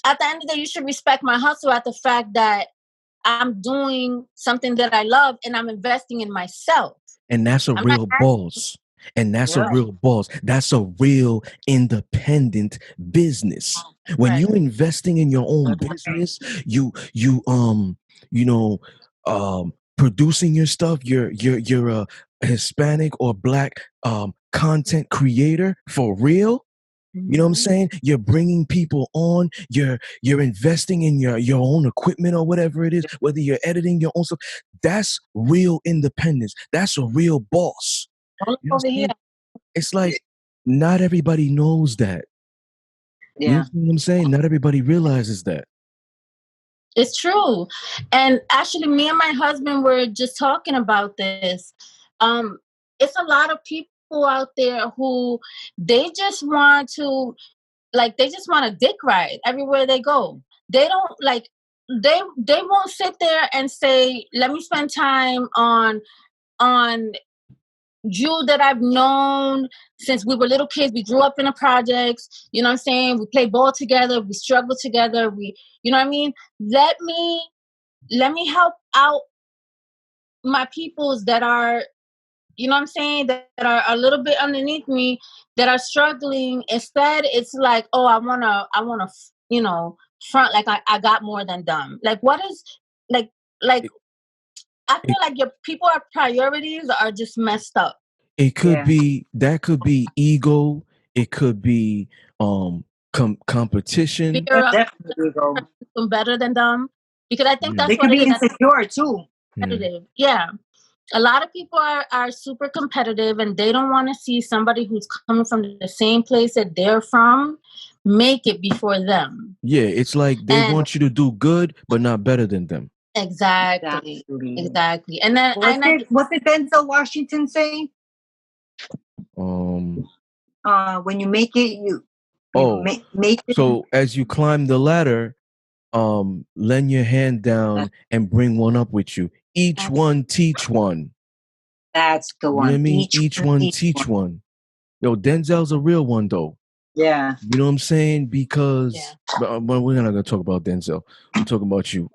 Speaker 3: at the end of the day, you should respect my hustle at the fact that I'm doing something that I love and I'm investing in myself.
Speaker 2: and that's a
Speaker 3: I'm not
Speaker 2: real boss. And that's a real boss. That's a real independent business. When you're investing in your own business, you you know producing your stuff, you're a Hispanic or Black content creator for real. You know what I'm saying? You're bringing people on. You're investing in your own equipment or whatever it is. Whether you're editing your own stuff, that's real independence. That's a real boss. You know what I'm saying? It's like not everybody knows that. You know what I'm saying? Not everybody realizes that.
Speaker 3: It's true. And actually, me and my husband were just talking about this. It's a lot of people out there who they just want to, like, they just want a dick ride everywhere they go. They don't like, they won't sit there and say, let me spend time on you that I've known since we were little kids. We grew up in the projects, you know what I'm saying? We play ball together, we struggle together, you know what I mean? Let me help out my peoples that are, you know what I'm saying, that are a little bit underneath me, that are struggling. Instead, it's like, oh, I wanna, you know, front like I got more than them. Like, what is, like I feel like your people, our priorities are just messed up.
Speaker 2: It could be that could be ego. It could be competition.
Speaker 3: Fear of
Speaker 1: Definitely go.
Speaker 3: doing better than them, because I think that's
Speaker 1: They
Speaker 3: what
Speaker 1: could
Speaker 3: it
Speaker 1: be
Speaker 3: is.
Speaker 1: insecure too.
Speaker 3: Competitive. Yeah. A lot of people are super competitive and they don't want to see somebody who's coming from the same place that they're from make it before them.
Speaker 2: Yeah, it's like they
Speaker 3: And
Speaker 2: want you to do good, but not better than them.
Speaker 3: exactly. And then
Speaker 1: What did Denzel Washington say?
Speaker 2: Um.
Speaker 1: When you make it,
Speaker 2: Oh,
Speaker 1: make it.
Speaker 2: so as you climb the ladder, lend your hand down and bring one up with you. Each one teach one.
Speaker 1: That's the
Speaker 2: You know what I
Speaker 1: one.
Speaker 2: mean? Each one teach one. Yo, Denzel's a real one though.
Speaker 1: Yeah.
Speaker 2: You know what I'm saying? Because but we're not gonna talk about Denzel. We're talking about you.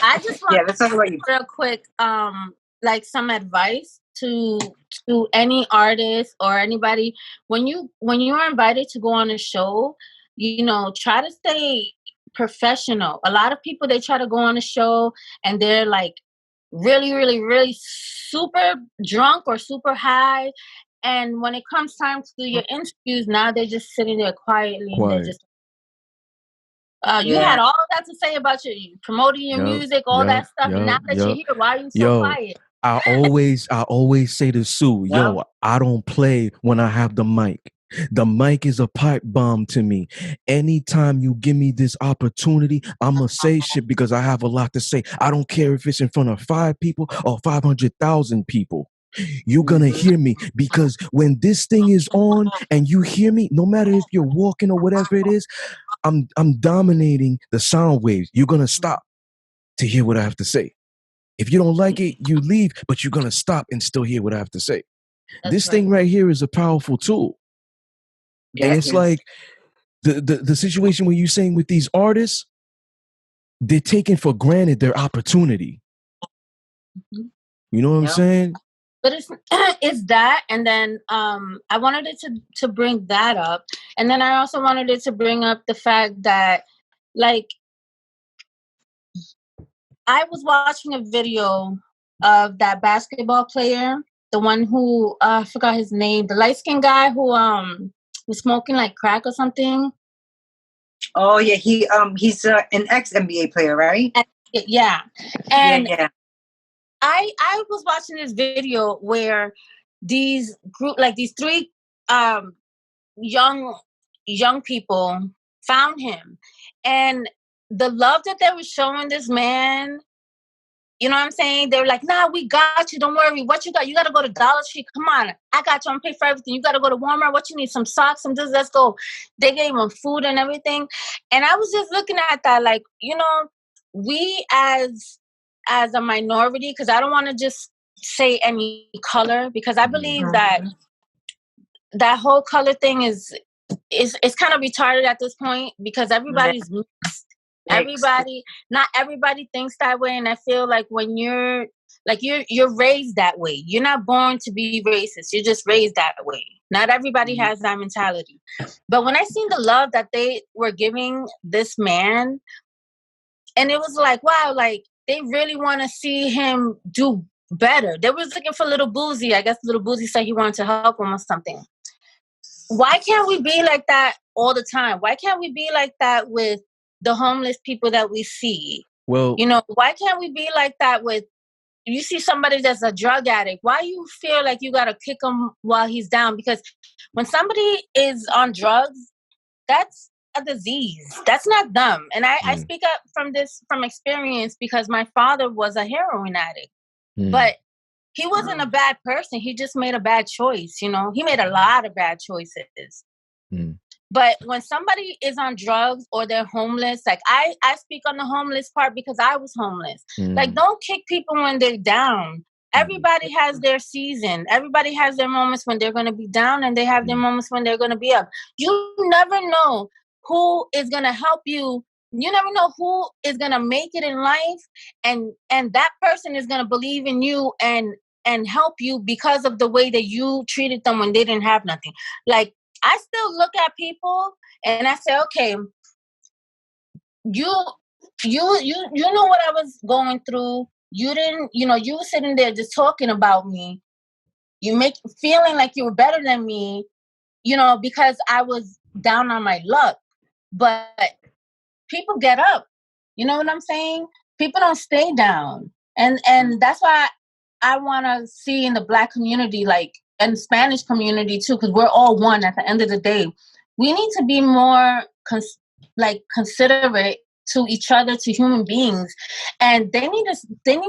Speaker 3: I just want
Speaker 1: let's talk about you.
Speaker 3: real quick, like some advice to any artist or anybody when you are invited to go on a show, you know, try to stay professional. A lot of people, they try to go on a show and they're like really, really, really super drunk or super high. And when it comes time to do your interviews, now they're just sitting there quietly and they're just you had all that to say about you promoting your music, all that stuff, and now that you're here, why are you so quiet?
Speaker 2: I always say to Sue, yo, I don't play when I have the mic. The mic is a pipe bomb to me. Anytime you give me this opportunity, I'm going to say shit because I have a lot to say. I don't care if it's in front of 5 people or 500,000 people. You're going to hear me because when this thing is on and you hear me, no matter if you're walking or whatever it is, I'm dominating the sound waves. You're going to stop to hear what I have to say. If you don't like it, you leave, but you're going to stop and still hear what I have to say. This thing right here is a powerful tool. And it's like the situation where you're saying with these artists, they're taking for granted their opportunity. You know what I'm saying?
Speaker 3: But it's that, and then I wanted it to bring that up, and then I also wanted it to bring up the fact that, like, I was watching a video of that basketball player, the one who I forgot his name, the light skinned guy who was smoking like crack or something.
Speaker 1: Oh yeah, he's an ex NBA player, right?
Speaker 3: Yeah, and
Speaker 1: yeah.
Speaker 3: I was watching this video where these 3 young people found him, and the love that they were showing this man, you know what I'm saying? They were like, nah, we got you, don't worry. What you got? You gotta go to Dollar Tree. Come on, I got you. I'm pay for everything. You gotta go to Walmart. What you need? Some socks, some this, let's go. They gave him food and everything. And I was just looking at that like, you know, we as a minority, because I don't want to just say any color, because I believe that whole color thing is kind of retarded at this point, because everybody's mixed. Not everybody thinks that way, and I feel like when you're raised that way. You're not born to be racist. You're just raised that way. Not everybody has that mentality. But when I seen the love that they were giving this man, and it was like, wow, like they really want to see him do better. They was looking for Little Boozy. I guess Little Boozy said he wanted to help him or something. Why can't we be like that all the time? Why can't we be like that with the homeless people that we see?
Speaker 2: Well,
Speaker 3: you know, why can't we be like that with, you see somebody that's a drug addict? Why you feel like you got to kick him while he's down? Because when somebody is on drugs, that's a disease. That's not them. And I speak up from experience, because my father was a heroin addict. But he wasn't a bad person. He just made a bad choice. You know, he made a lot of bad choices. But when somebody is on drugs or they're homeless, like I speak on the homeless part because I was homeless. Like, don't kick people when they're down. Everybody has their season. Everybody has their moments when they're going to be down, and they have their moments when they're going to be up. You never know who is going to help you. You never know who is going to make it in life, and that person is going to believe in you and help you because of the way that you treated them when they didn't have nothing. Like, I still look at people and I say, okay, you know what I was going through. You didn't, you know, you were sitting there just talking about me. You make feeling like you were better than me, you know, because I was down on my luck. But people get up. You know what I'm saying? People don't stay down. And that's why I want to see in the Black community, like, and Spanish community too, because we're all one at the end of the day. we need to be more considerate to each other, to human beings, and they need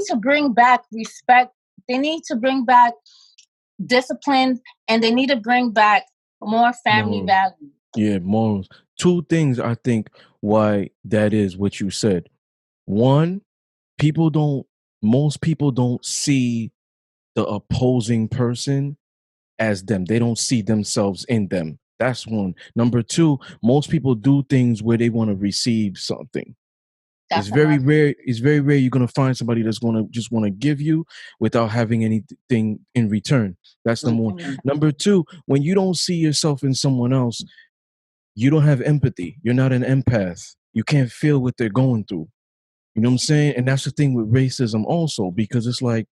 Speaker 3: to bring back respect. They need to bring back discipline, and they need to bring back more family
Speaker 2: Morals.
Speaker 3: values.
Speaker 2: Yeah, morals. Two things I think why that is what you said. One, most people don't see the opposing person as them. They don't see themselves in them. That's one. Number two, most people do things where they want to receive something.
Speaker 3: That's
Speaker 2: It's very
Speaker 3: another.
Speaker 2: rare. It's very rare you're gonna find somebody that's gonna just want to give you without having anything in return. That's number one.
Speaker 1: Mhm.
Speaker 2: Number two, when you don't see yourself in someone else, you don't have empathy. You're not an empath. You can't feel what they're going through. You know what I'm saying? And that's the thing with racism also, because it's like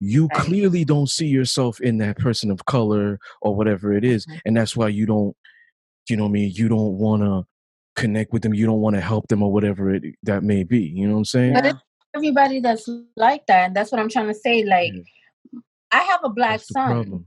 Speaker 2: you
Speaker 1: Right.
Speaker 2: clearly don't see yourself in that person of color or whatever it is. And that's why you don't, you know what I mean? You don't want to connect with them. You don't want to help them or whatever that may be. You know what I'm saying?
Speaker 3: But
Speaker 1: Yeah.
Speaker 3: it's everybody that's like that, and that's what I'm trying to say. Like,
Speaker 2: Yeah,
Speaker 3: I have a black
Speaker 2: that's the
Speaker 3: son.
Speaker 2: problem.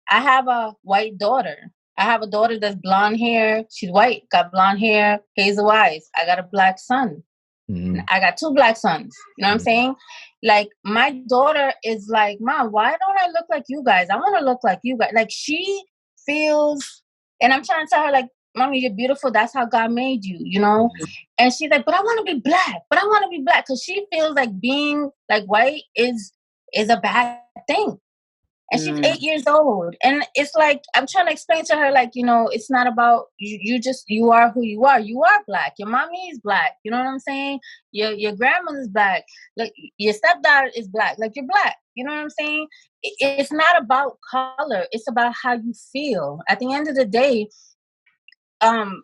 Speaker 3: I have a white daughter. I have a daughter that's blonde hair. She's white, got blonde hair, hazel eyes. I got a black son.
Speaker 2: Mhm.
Speaker 3: I got two black sons. You know what I'm saying? Like, my daughter is like, Mom, why don't I look like you guys? I want to look like you guys. Like, she feels, and I'm trying to tell her, like, Mommy, you're beautiful. That's how God made you, you know? And she's like, but I want to be black. But I want to be black. Because she feels like being like white is a bad thing. And she's 8 years old. And it's like, I'm trying to explain to her, like, you know, it's not about you are who you are. You are black. Your mommy is black. You know what I'm saying? Your grandma is black. Like, your stepdad is black. Like, you're black. You know what I'm saying? It's not about color. It's about how you feel. At the end of the day, I'm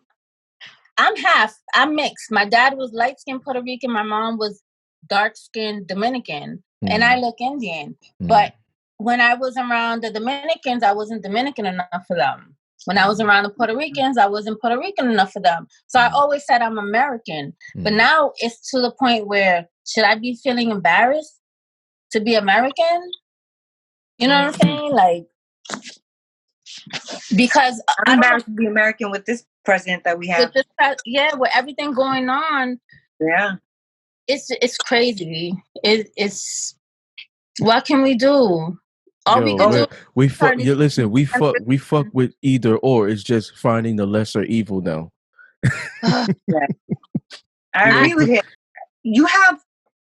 Speaker 3: mixed. My dad was light skinned Puerto Rican. My mom was dark skinned Dominican. And I look Indian. But when I was around the Dominicans, I wasn't Dominican enough for them. When I was around the Puerto Ricans, I wasn't Puerto Rican enough for them. So I always said I'm American. But now it's to the point where, should I be feeling embarrassed to be American? You know what I'm saying? Like, because
Speaker 1: I'm embarrassed to be American with this president that we have.
Speaker 3: with everything going on,
Speaker 1: Yeah.
Speaker 3: it's crazy. It's what can we do? All we
Speaker 2: Yo,
Speaker 3: can do.
Speaker 2: we fuck. Yeah, listen, we fuck with either or. It's just finding the lesser evil now.
Speaker 1: Yeah. I agree with him. You have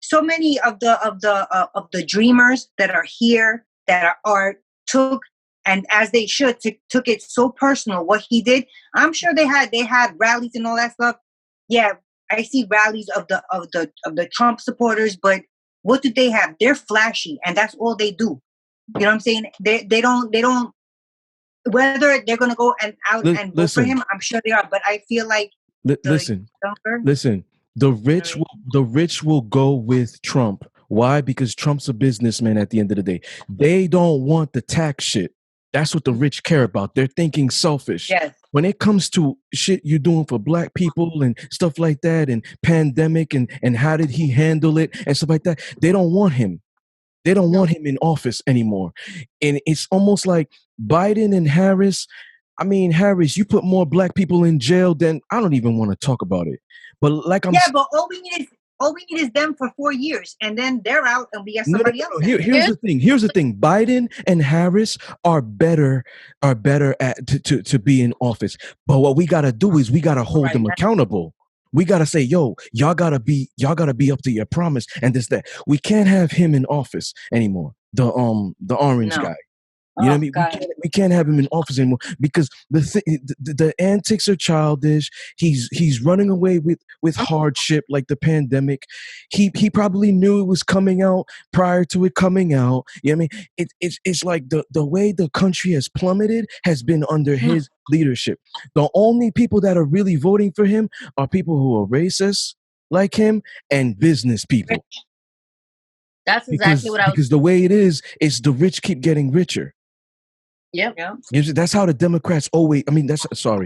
Speaker 1: so many of the dreamers that are here that are took, and as they should, took it so personal what he did. I'm sure they had rallies and all that stuff. Yeah, I see rallies of the Trump supporters, but what do they have? They're flashy, and that's all they do. You know what I'm saying? They don't whether they're gonna go and out and vote for him. I'm sure they are, but I feel like
Speaker 2: Listen, the rich will go with Trump. Why? Because Trump's a businessman at the end of the day. They don't want the tax shit. That's what the rich care about. They're thinking selfish.
Speaker 1: Yes.
Speaker 2: When it comes to shit you're doing for black people and stuff like that, and pandemic and how did he handle it and stuff like that, they don't want him. They don't want him in office anymore. And it's almost like Biden and Harris. I mean, Harris, you put more black people in jail than I don't even want to talk about it. But like
Speaker 1: but all we need is them for 4 years, and then they're out, and we got somebody else.
Speaker 2: Here's the thing. Here's the thing. Biden and Harris are better at to be in office. But what we gotta do is we gotta hold them accountable. We gotta say, yo, y'all gotta be up to your promise and this that. We can't have him in office anymore. The orange guy. You know what I mean? We can't have him in office anymore because the antics are childish. He's running away with hardship like the pandemic. He probably knew it was coming out prior to it coming out. You know what I mean? It's like the way the country has plummeted has been under his leadership. The only people that are really voting for him are people who are racist like him and business people.
Speaker 3: That's exactly what I was.
Speaker 2: Because the way it is the rich keep getting richer.
Speaker 3: Yep.
Speaker 2: That's how the Democrats always. I mean, that's how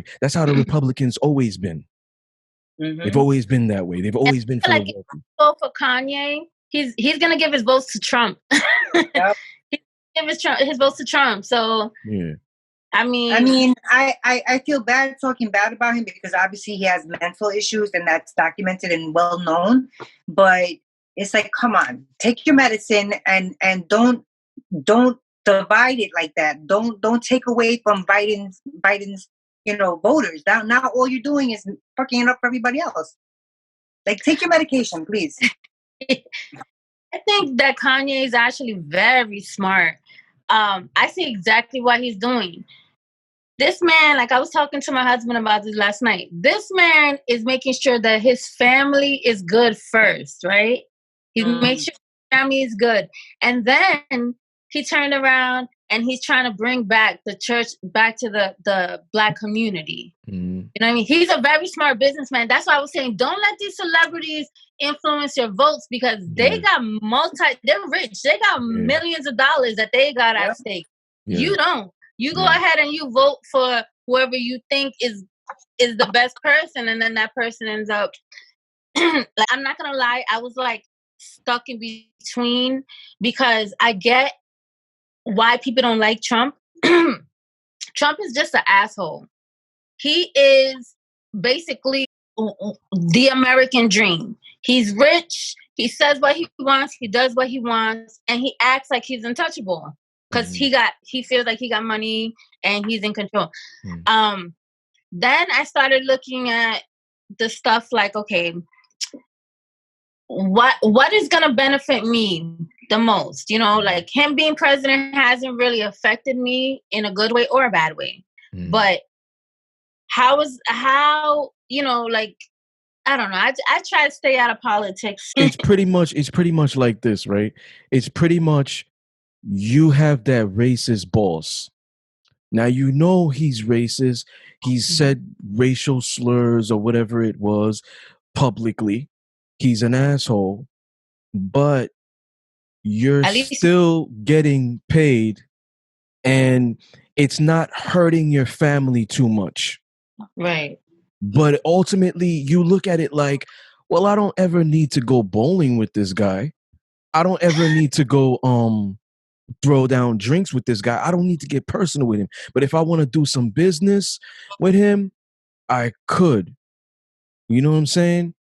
Speaker 2: the Republicans always been. They've always been that way. They've always been for
Speaker 3: like
Speaker 2: the wealthy.
Speaker 3: Vote for Kanye. He's gonna give his votes to Trump.
Speaker 1: Yep.
Speaker 3: Give his votes to Trump. So
Speaker 2: yeah,
Speaker 3: I
Speaker 1: I feel bad talking bad about him because obviously he has mental issues and that's documented and well known. But it's like, come on, take your medicine and don't divide it like that. Don't take away from Biden's voters. Now all you're doing is fucking it up for everybody else. Like, take your medication, please.
Speaker 3: I think that Kanye is actually very smart. I see exactly what he's doing. This man, like I was talking to my husband about this last night. This man is making sure that his family is good first, right? He makes sure his family is good. And then he turned around and he's trying to bring back the church back to the Black community.
Speaker 2: Mm.
Speaker 3: You know what I mean? He's a very smart businessman. That's why I was saying, don't let these celebrities influence your votes because they got they're rich. They got millions of dollars that they got at stake.
Speaker 2: Yeah.
Speaker 3: You don't. You go ahead and you vote for whoever you think is the best person, and then that person ends up. Like, I'm not gonna lie, I was like stuck in between because I get why people don't like Trump. Trump is just an asshole. He is basically the American dream. He's rich. He says what he wants. He does what he wants, and he acts like he's untouchable because he feels like he got money and he's in control. Then I started looking at the stuff like, okay, what is gonna benefit me the most? Like him being president hasn't really affected me in a good way or a bad way, but how like, I don't know. I try to stay out of politics.
Speaker 2: It's pretty much like this, right? It's pretty much you have that racist boss. Now he's racist. He's said racial slurs or whatever it was publicly. He's an asshole, but you're still getting paid and it's not hurting your family too much.
Speaker 3: Right.
Speaker 2: But ultimately, you look at it like, well, I don't ever need to go bowling with this guy. I don't ever need to go throw down drinks with this guy. I don't need to get personal with him. But if I want to do some business with him, I could. You know what I'm saying?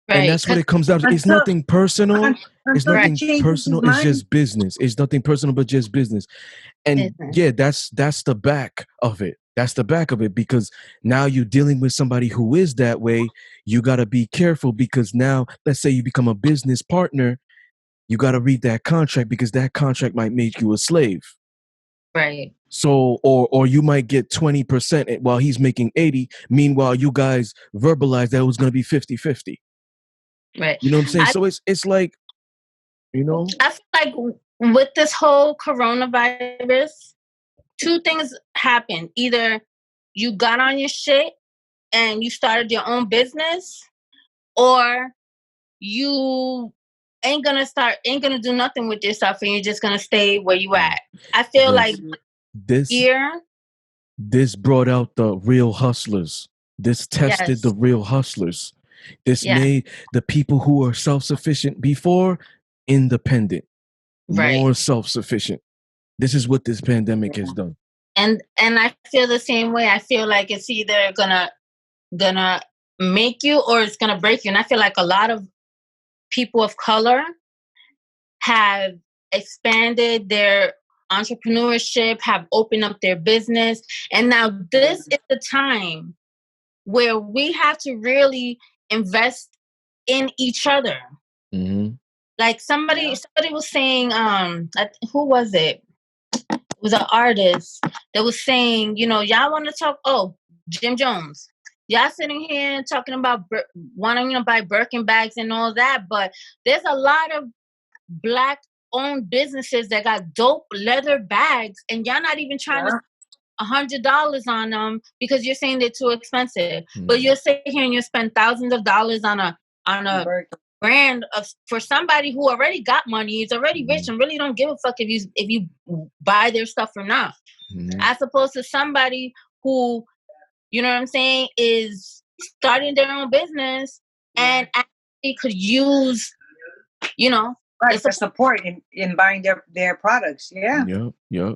Speaker 2: Right. And that's what it comes down to. It's nothing personal. It's nothing personal. It's just business. It's nothing personal, but just business. And that's the back of it. That's the back of it, because now you're dealing with somebody who is that way. You got to be careful because now, let's say you become a business partner, you got to read that contract because that contract might make you a slave.
Speaker 3: Right.
Speaker 2: So, or you might get 20% while he's making 80. Meanwhile, you guys verbalize that it was going to be 50-50.
Speaker 3: Right.
Speaker 2: You know what I'm saying? So it's like, I feel
Speaker 3: like with this whole coronavirus, two things happen. Either you got on your shit and you started your own business, or you ain't gonna do nothing with yourself and you're just gonna stay where you at. I feel like
Speaker 2: this brought out the real hustlers. This tested the real hustlers. This made the people who were self-sufficient before independent, more self-sufficient. This is what this pandemic has done.
Speaker 3: And I feel the same way. I feel like it's either gonna make you or it's gonna break you. And I feel like a lot of people of color have expanded their entrepreneurship, have opened up their business. And now this is the time where we have to really invest in each other.
Speaker 2: Mm-hmm.
Speaker 3: Like somebody was saying, who was it? It was an artist that was saying, y'all want to talk, Jim Jones. Y'all sitting here talking about wanting to buy Birkin bags and all that, but there's a lot of Black-owned businesses that got dope leather bags, and y'all not even trying to $100 on them because you're saying they're too expensive. But you'll sit here and you spend thousands of dollars on a brand for somebody who already got money, is already rich, and really don't give a fuck if you buy their stuff or not. As opposed to somebody who, you know what I'm saying, is starting their own business and actually could use,
Speaker 1: for support in buying their products. Yeah.
Speaker 2: Yeah.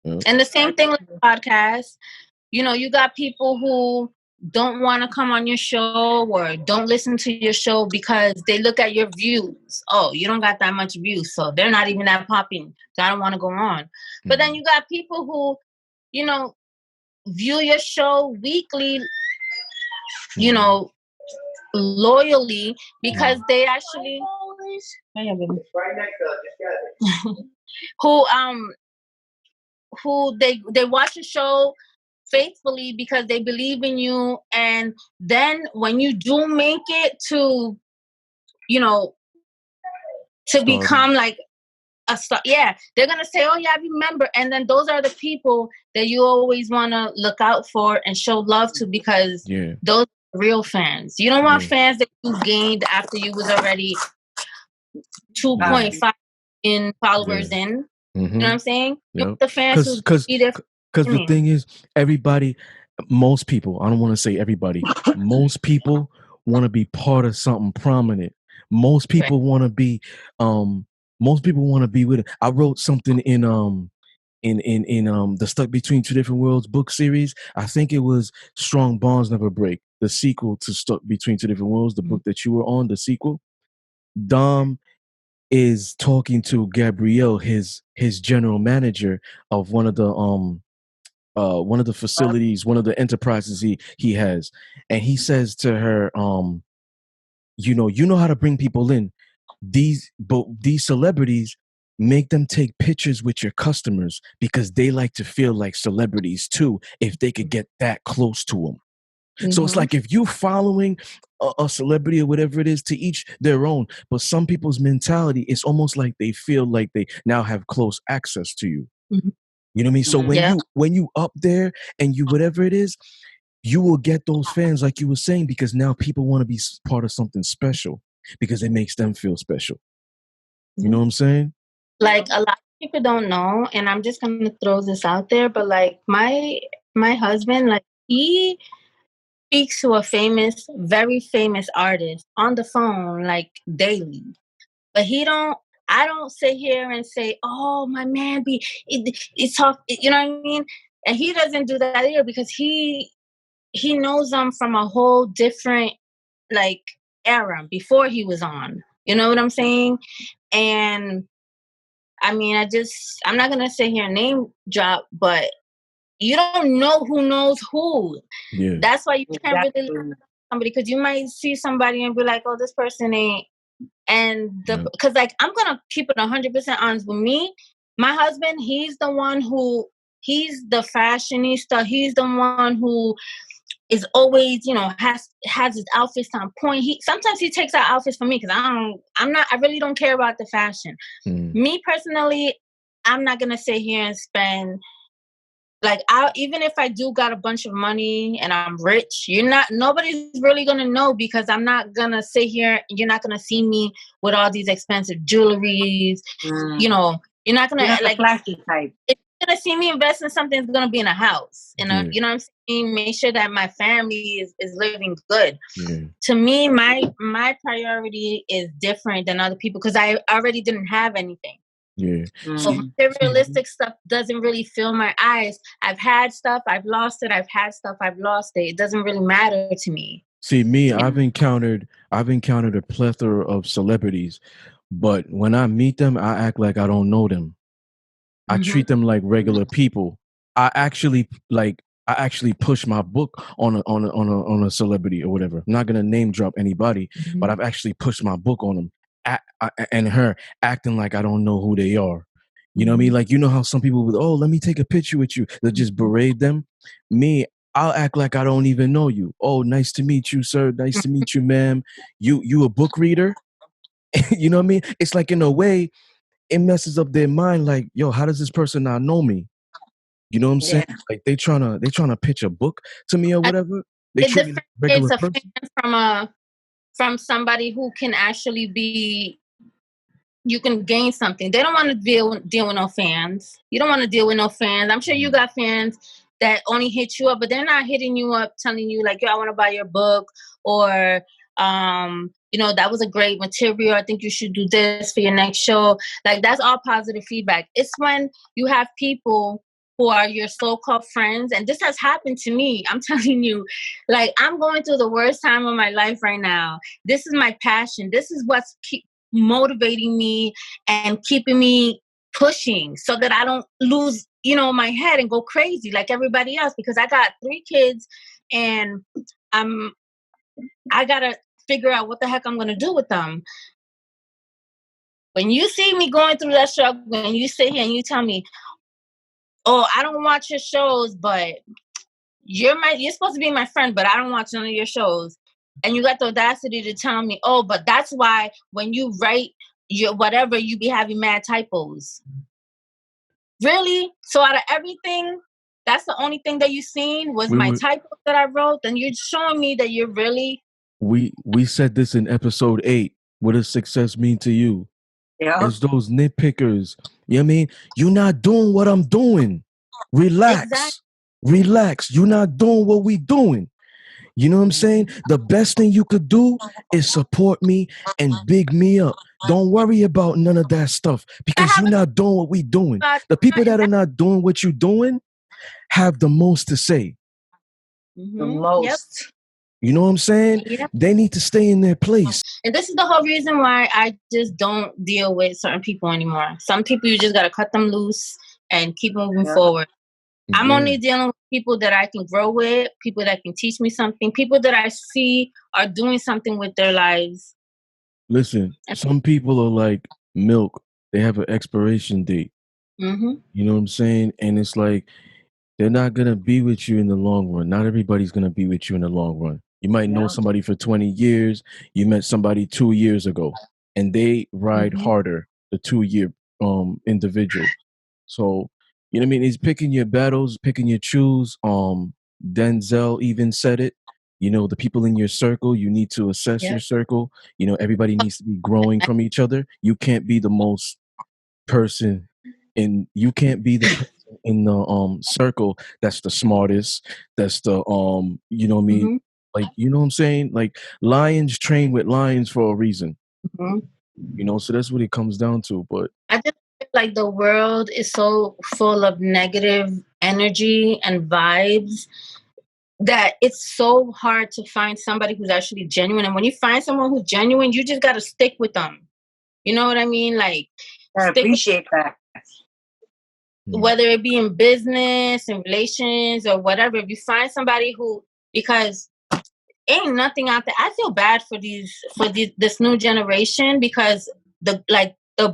Speaker 2: Yep.
Speaker 3: And the same thing with podcasts. You know, you got people who don't want to come on your show or don't listen to your show because they look at your views. Oh, you don't got that much views, so they're not even that popping. So I don't want to go on. But then you got people who, you know, view your show weekly, you know, loyally because they actually who they watch the show faithfully because they believe in you, and then when you do make it to, you know, to become like a star, yeah, they're gonna say, oh yeah, I remember. And then those are the people that you always want to look out for and show love to, because those are real fans. You don't want fans that you gained after you was already 2.5 in followers in. You know what I'm saying? You want the fans who be there.
Speaker 2: Because the thing is, everybody, most people, I don't want to say everybody, most people want to be part of something prominent. Most people want to be, with it. I wrote something in the Stuck Between Two Different Worlds book series. I think it was Strong Bonds Never Break, the sequel to Stuck Between Two Different Worlds, the book that you were on, the sequel. Dom is talking to Gabrielle, his general manager of one of the facilities, one of the enterprises he has, and he says to her, you know how to bring people in. These celebrities, make them take pictures with your customers because they like to feel like celebrities too if they could get that close to them. So it's like if you following a celebrity or whatever it is, to each their own. But some people's mentality, it's almost like they feel like they now have close access to you. You know what I mean? So when you up there and you whatever it is, you will get those fans like you were saying, because now people want to be part of something special because it makes them feel special. You know what I'm saying?
Speaker 3: Like, a lot of people don't know, and I'm just gonna throw this out there, but like my husband, like, he speaks to a very famous artist on the phone like daily. But I don't sit here and say, oh, my man it's tough, you know what I mean? And he doesn't do that either because he knows them from a whole different, like, era before he was on. You know what I'm saying? And I mean, I'm not gonna sit here and name drop, but you don't know who knows who.
Speaker 2: Yeah.
Speaker 3: That's why you can't really look at somebody, because you might see somebody and be like, oh, this person ain't. And because like, I'm gonna keep it 100% honest with me. My husband, he's the one he's the fashionista. He's the one who is always, you know, has his outfits on point. Sometimes he takes out outfits for me because I really don't care about the fashion. Me personally, I'm not gonna sit here and spend, like, even if I do got a bunch of money and I'm rich, nobody's really gonna know, because I'm not gonna sit here. You're not gonna see me with all these expensive jewelries. You know, you're not gonna like
Speaker 1: flashy type.
Speaker 3: If you're gonna see me invest in something, it's gonna be in a house. You know what I'm saying? Make sure that my family is living good. To me, my priority is different than other people because I already didn't have anything. So materialistic stuff doesn't really fill my eyes. I've had stuff, I've lost it. I've had stuff, I've lost it. It doesn't really matter to me.
Speaker 2: See, me, I've encountered a plethora of celebrities, but when I meet them, I act like I don't know them. I treat them like regular people. I actually push my book on a celebrity or whatever. I'm not gonna name drop anybody, but I've actually pushed my book on them, and her acting like I don't know who they are. You know what I mean? Like, you know how some people would, oh, let me take a picture with you. They'll just berate them. Me, I'll act like I don't even know you. Oh, nice to meet you, sir. Nice to meet you, ma'am. You a book reader? You know what I mean? It's like, in a way, it messes up their mind. Like, yo, how does this person not know me? You know what I'm saying? Like, they trying to pitch a book to me or whatever. They treat me like a regular person.
Speaker 3: From somebody who can actually be, you can gain something. They don't want to deal with no fans. You don't want to deal with no fans. I'm sure you got fans that only hit you up, but they're not hitting you up telling you like, yo, I want to buy your book, or you know, that was a great material. I think you should do this for your next show. Like, that's all positive feedback. It's when you have people who are your so-called friends, and this has happened to me. I'm telling you, like, I'm going through the worst time of my life right now. This is my passion. This is what's keep motivating me and keeping me pushing so that I don't lose, my head and go crazy like everybody else, because I got 3 kids and I gotta figure out what the heck I'm gonna do with them. When you see me going through that struggle and you sit here and you tell me, "Oh, I don't watch your shows, but you're supposed to be my friend, but I don't watch none of your shows." And you got the audacity to tell me, "Oh, but that's why when you write your whatever, you be having mad typos." Really? So out of everything, that's the only thing that you seen was
Speaker 2: We
Speaker 3: my
Speaker 2: were
Speaker 3: typos that I wrote? Then you're showing me that you're really
Speaker 2: we said this in episode 8. What does success mean to you?
Speaker 1: Yeah.
Speaker 2: It's those nitpickers. You know what I mean? You're not doing what I'm doing.
Speaker 3: exactly.
Speaker 2: Relax. You're not doing what we doing. You know what I'm saying? The best thing you could do is support me and big me up. Don't worry about none of that stuff
Speaker 3: I
Speaker 2: because
Speaker 3: have
Speaker 2: you're not doing what we doing.
Speaker 3: a
Speaker 2: The people
Speaker 3: is
Speaker 2: that are
Speaker 3: that.
Speaker 2: not doing what you're doing have the most to say.
Speaker 1: The
Speaker 3: Yep.
Speaker 1: most.
Speaker 2: You know what I'm saying?
Speaker 3: Yep.
Speaker 2: They need to stay in their place.
Speaker 3: And this is the whole reason why I just don't deal with certain people anymore. Some people you just gotta cut them loose and keep moving
Speaker 1: Yeah.
Speaker 3: forward. I'm
Speaker 2: Yeah.
Speaker 3: only dealing with people that I can grow with, people that can teach me something, people that I see are doing something with their lives.
Speaker 2: Listen, some people are like milk. They have an expiration date.
Speaker 3: hmm
Speaker 2: You know what I'm saying? And it's like they're not gonna be with you in the long run. Not everybody's gonna be with you in the long run. You might know
Speaker 1: Yeah.
Speaker 2: somebody for 20 years. You met somebody 2 years ago, and they ride
Speaker 3: Mhm.
Speaker 2: harder. The 2 year individual. So you know what I mean? He's picking your battles, picking your choose. Denzel even said it. You know, the people in your circle, you need to assess
Speaker 3: Yep.
Speaker 2: your circle. You know, everybody needs to be growing from each other. You can't be the most person you can't be the person in the circle that's the smartest, that's the you know what I mean?
Speaker 3: hmm
Speaker 2: Like, you know what I'm saying? Like lions train with lions for a reason.
Speaker 3: hmm
Speaker 2: You know, so that's what it comes down to. But
Speaker 3: I just feel like the world is so full of negative energy and vibes that it's so hard to find somebody who's actually genuine. And when you find someone who's genuine, you just got to stick with them. You know what I mean? Like,
Speaker 1: I
Speaker 3: stick with,
Speaker 1: appreciate that.
Speaker 3: whether it be in business and relations or whatever. If you find somebody who, because ain't nothing out there. I feel bad for this new generation because the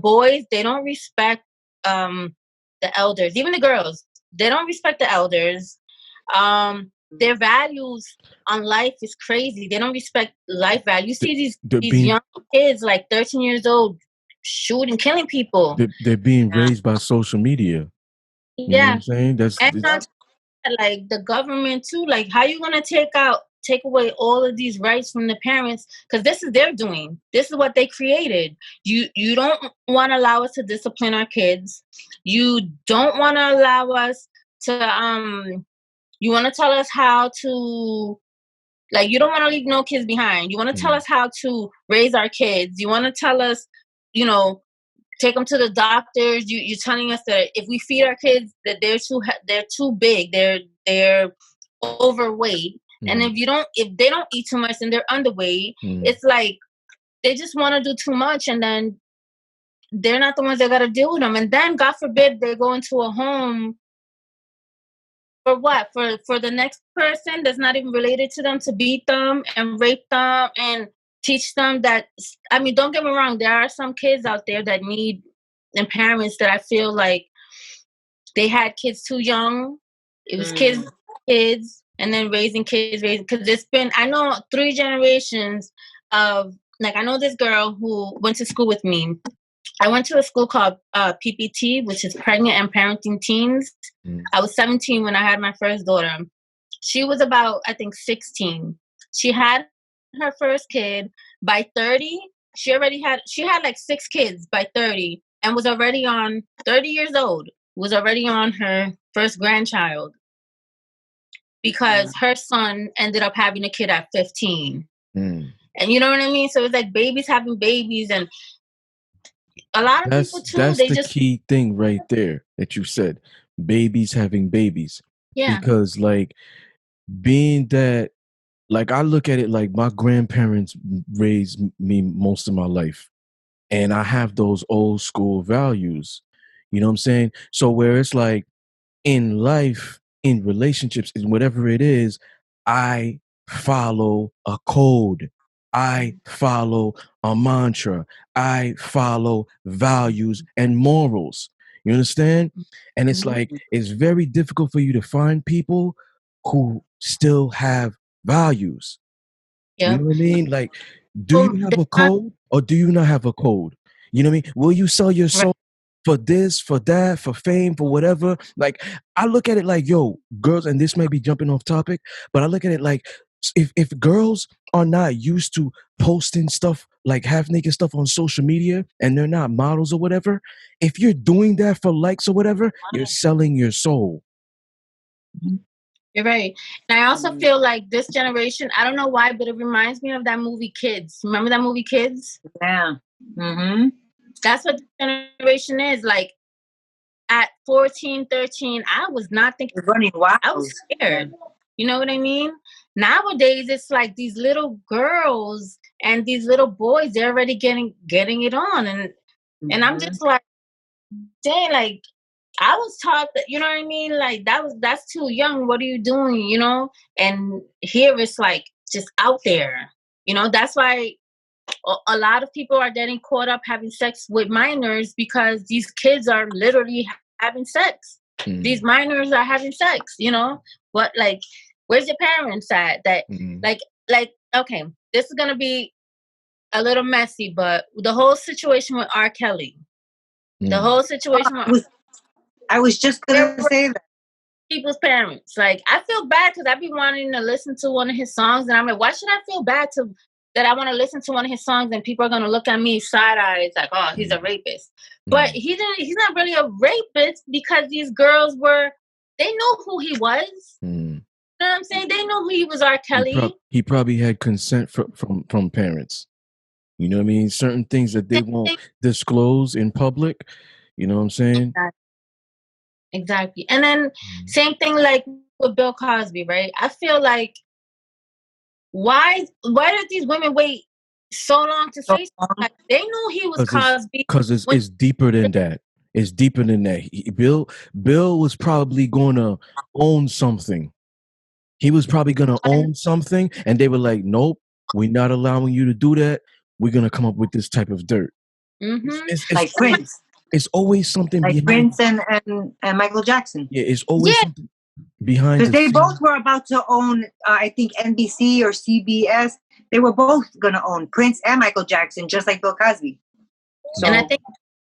Speaker 3: boys, they don't respect the elders, even the girls. They don't respect the elders. Their values on life is crazy. They don't respect life value. You see
Speaker 2: they're
Speaker 3: these
Speaker 2: being
Speaker 3: young kids like 13 years old shooting, killing people.
Speaker 2: they're being
Speaker 1: Yeah.
Speaker 2: raised by social media. You know what
Speaker 3: Yeah.
Speaker 2: I'm saying? That's
Speaker 3: And
Speaker 2: it's,
Speaker 3: on top of that, like the government too, like how you gonna take away all of these rights from the parents, because this is their doing, this is what they created. You don't want to allow us to discipline our kids. You don't want to allow us to you want to tell us how to, like, you don't want to leave no kids behind. You want to tell us how to raise our kids. You want to tell us, you know, take them to the doctors. You're telling us that if we feed our kids, that they're too big, they're overweight, and if they don't eat too much and they're underweight, it's like they just want to do too much, and then they're not the ones that got to deal with them. And then, God forbid, they go into a home for what? For the next person that's not even related to them to beat them and rape them and teach them that. I mean, don't get me wrong. There are some kids out there that need and parents that I feel like they had kids too young. It was kids, and then raising kids, because it's been, I know 3 generations of, like, I know this girl who went to school with me. I went to a school called PPT, which is Pregnant and Parenting Teens. I was 17 when I had my first daughter. She was about, I think, 16. She had her first kid. By 30, she had like 6 kids by 30, and was already on 30 years old, was already on her first grandchild, because her son ended up having a kid at 15. And you know what I mean? So it's like babies having babies, and a lot of people too,
Speaker 2: that's
Speaker 3: they
Speaker 2: the
Speaker 3: just
Speaker 2: key thing right there that you said. babies having babies.
Speaker 3: Yeah.
Speaker 2: Because like being that, like I look at it like my grandparents raised me most of my life, and I have those old school values. You know what I'm saying? So where it's like in life, in relationships, in whatever it is, I follow a code. I follow a mantra. I follow values and morals. You understand? And it's like, it's very difficult for you to find people who still have values. You
Speaker 3: Yeah.
Speaker 2: know what I mean? Like, do you have a code or do you not have a code? You know what I mean? Will you sell your soul for this, for that, for fame, for whatever? Like, I look at it like, yo, girls, and this may be jumping off topic, but I look at it like if girls are not used to posting stuff like half naked stuff on social media and they're not models or whatever, if you're doing that for likes or whatever, you're selling your soul.
Speaker 3: You're right. And I also feel like this generation, I don't know why, but it reminds me of that movie Kids. Remember that movie Kids?
Speaker 1: Yeah. Mm-hmm.
Speaker 3: That's what the generation is. Like at 14, 13, I was not thinking.
Speaker 1: They're running wild.
Speaker 3: I was scared. You know what I mean? Nowadays, it's like these little girls and these little boys, they're already getting it on. And I'm just like, dang, like, I was taught that, you know what I mean? Like that's too young. What are you doing? You know? And here it's like just out there. You know, that's why a lot of people are getting caught up having sex with minors because these kids are literally having sex. These minors are having sex, you know? What like where's your parents at? That like okay, this is gonna be a little messy, but the whole situation with R. Kelly. The whole situation with
Speaker 1: I was just gonna say that.
Speaker 3: People's parents. Like, I feel bad because I've been wanting to listen to one of his songs, and I'm like, why should I feel bad that I want to listen to one of his songs and people are gonna look at me side eyes like, oh, he's a rapist. But he's not really a rapist because these girls they knew who he was. You know what I'm saying? They knew who he was, R. Kelly.
Speaker 2: He probably had consent from parents. You know what I mean? Certain things that they won't disclose in public. You know what I'm saying?
Speaker 3: Exactly. And then same thing like with Bill Cosby, right? I feel like why did these women wait so long to say something? Like, they knew he was Cosby.
Speaker 2: Because it's deeper than that. It's deeper than that. Bill was probably going to own something. He was probably going to own something, and they were like, "Nope, we're not allowing you to do that. We're going to come up with this type of dirt." It's
Speaker 1: Like Prince.
Speaker 2: It's always something
Speaker 1: like
Speaker 2: behind.
Speaker 1: Prince and Michael Jackson.
Speaker 2: Yeah, it's always something behind.
Speaker 1: Because they both were about to own, I think NBC or CBS. They were both going to own Prince and Michael Jackson, just like Bill Cosby. So,
Speaker 3: and I think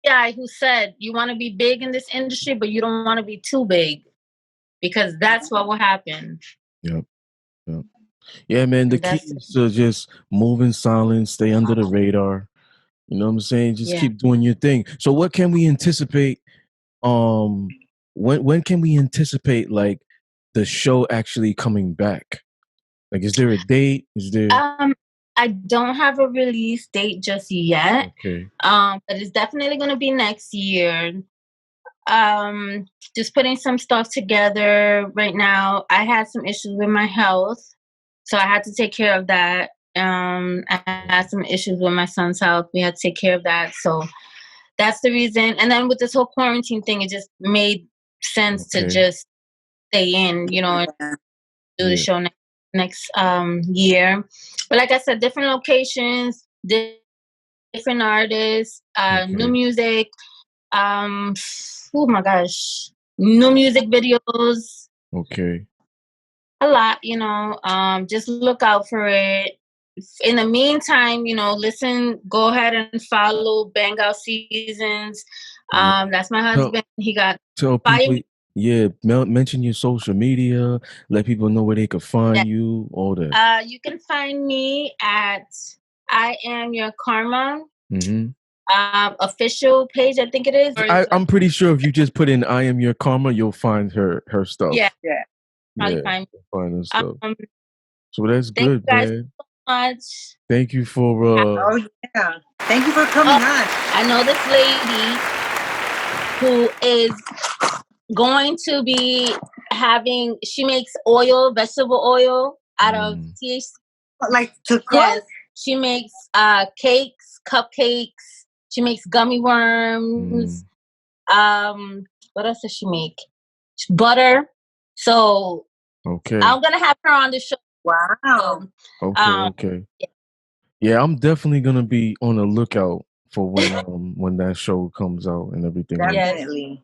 Speaker 3: the guy who said you want to be big in this industry, but you don't want to be too big, because that's what will happen.
Speaker 2: Yep. Yeah, man. The key is to just move in silence, stay under the radar. You know what I'm saying? Just keep doing your thing. So what can we anticipate? When can we anticipate like the show actually coming back? Like, is there a date? Is there?
Speaker 3: I don't have a release date just yet.
Speaker 2: Okay.
Speaker 3: But it's definitely going to be next year. Just putting some stuff together right now. I had some issues with my health, so I had to take care of that. I had some issues with my son's health. We had to take care of that. So that's the reason. And then with this whole quarantine thing, it just made sense to just stay in, you know, and do the show next year. But like I said, different locations, different artists, new music. Oh my gosh, new music videos.
Speaker 2: Okay.
Speaker 3: A lot, you know. Just look out for it. In the meantime, you know, go ahead and follow Bang Out Seasons. That's my husband. He got
Speaker 2: tell people. Mention your social media. Let people know where they could find you. All that.
Speaker 3: You can find me at I Am Your Carma. Official page, I think it is.
Speaker 2: I'm pretty sure if you just put in "I Am Your Carma," you'll find her stuff.
Speaker 3: Probably find
Speaker 2: her stuff. So that's good,
Speaker 3: man.
Speaker 2: So
Speaker 3: much.
Speaker 2: Thank you for.
Speaker 1: Thank you for coming on.
Speaker 3: I know this lady who is going to be having. She makes vegetable oil out of THC.
Speaker 1: Like to cook?
Speaker 3: Yes, she makes cakes, cupcakes. She makes gummy worms. What else does she make? Butter. So
Speaker 2: Okay.
Speaker 3: I'm gonna have her on the show.
Speaker 1: Wow.
Speaker 2: Okay. Yeah, I'm definitely gonna be on the lookout for when that show comes out and everything.
Speaker 1: Definitely.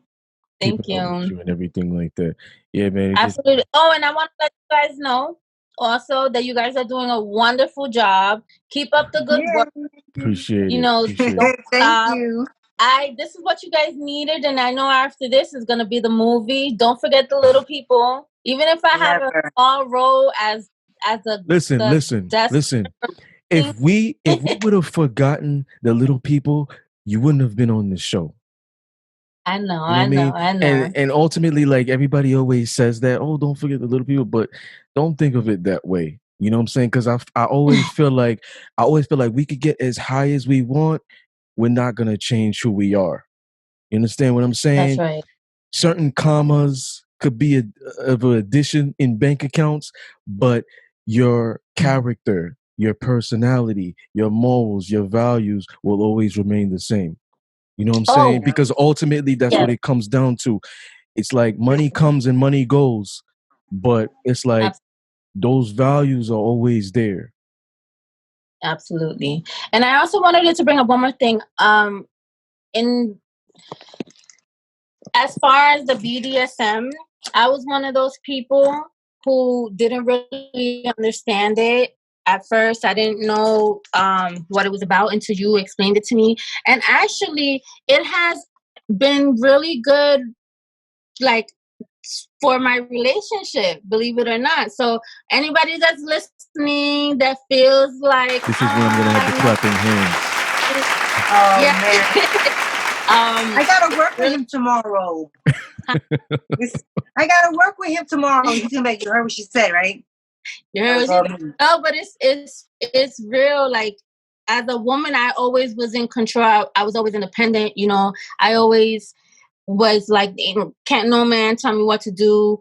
Speaker 3: Thank
Speaker 2: Keeping up with
Speaker 3: you.
Speaker 2: you and everything like that. Yeah, man.
Speaker 3: Absolutely. Oh, and I want to let you guys know also that you guys are doing a wonderful job. Keep up the good work.
Speaker 2: Appreciate
Speaker 3: You
Speaker 2: it.
Speaker 3: know,
Speaker 2: Appreciate
Speaker 3: don't
Speaker 2: it.
Speaker 1: Thank
Speaker 3: stop.
Speaker 1: you.
Speaker 3: This is what you guys needed, and I know after this is gonna be the movie. Don't forget the little people. Even if I have a small role as a
Speaker 2: Listen. If we would have forgotten the little people, you wouldn't have been on the show.
Speaker 3: I know,
Speaker 2: You know what I mean? And ultimately, like everybody always says that, oh, don't forget the little people, but don't think of it that way. You know what I'm saying? Because I always feel like we could get as high as we want. We're not gonna change who we are. You understand what I'm saying?
Speaker 3: That's right.
Speaker 2: Certain commas could be of an addition in bank accounts, but your character, your personality, your morals, your values will always remain the same. You know what I'm saying? Because ultimately, that's what it comes down to. It's like money comes and money goes, but it's like those values are always there.
Speaker 3: Absolutely. And I also wanted to bring up one more thing. In as far as the BDSM, I was one of those people who didn't really understand it. At first, I didn't know what it was about until you explained it to me. And actually, it has been really good, like, for my relationship, believe it or not. So anybody that's listening that feels like
Speaker 2: this is when I'm gonna have the clapping hands.
Speaker 1: Man. I gotta work with him tomorrow. I gotta work with him tomorrow. He's gonna make. You heard what she said, right?
Speaker 3: No, but it's real. Like, as a woman, I always was in control. I was always independent. You know, I always was like, can't no man tell me what to do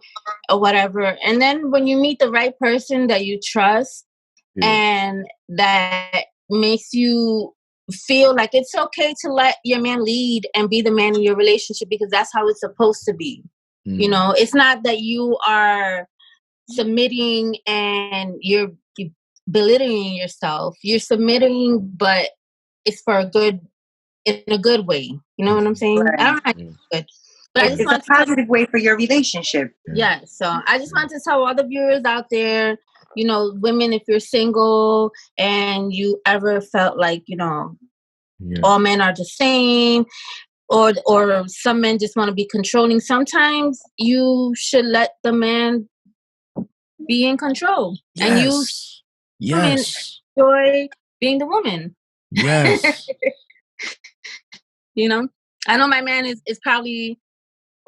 Speaker 3: or whatever. And then when you meet the right person that you trust and that makes you feel like it's okay to let your man lead and be the man in your relationship, because that's how it's supposed to be. You know, it's not that you are submitting and you're belittling yourself. You're submitting, but it's for in a good way. You know what I'm saying?
Speaker 1: Right.
Speaker 3: I don't know how to do it, but
Speaker 1: it's a positive way for your relationship.
Speaker 3: Yeah. So I just want to tell all the viewers out there, you know, women, if you're single and you ever felt like, you know, all men are the same, or some men just want to be controlling, sometimes you should let the man be in control. And you enjoy being the woman.
Speaker 2: Yes.
Speaker 3: You know, I know my man is probably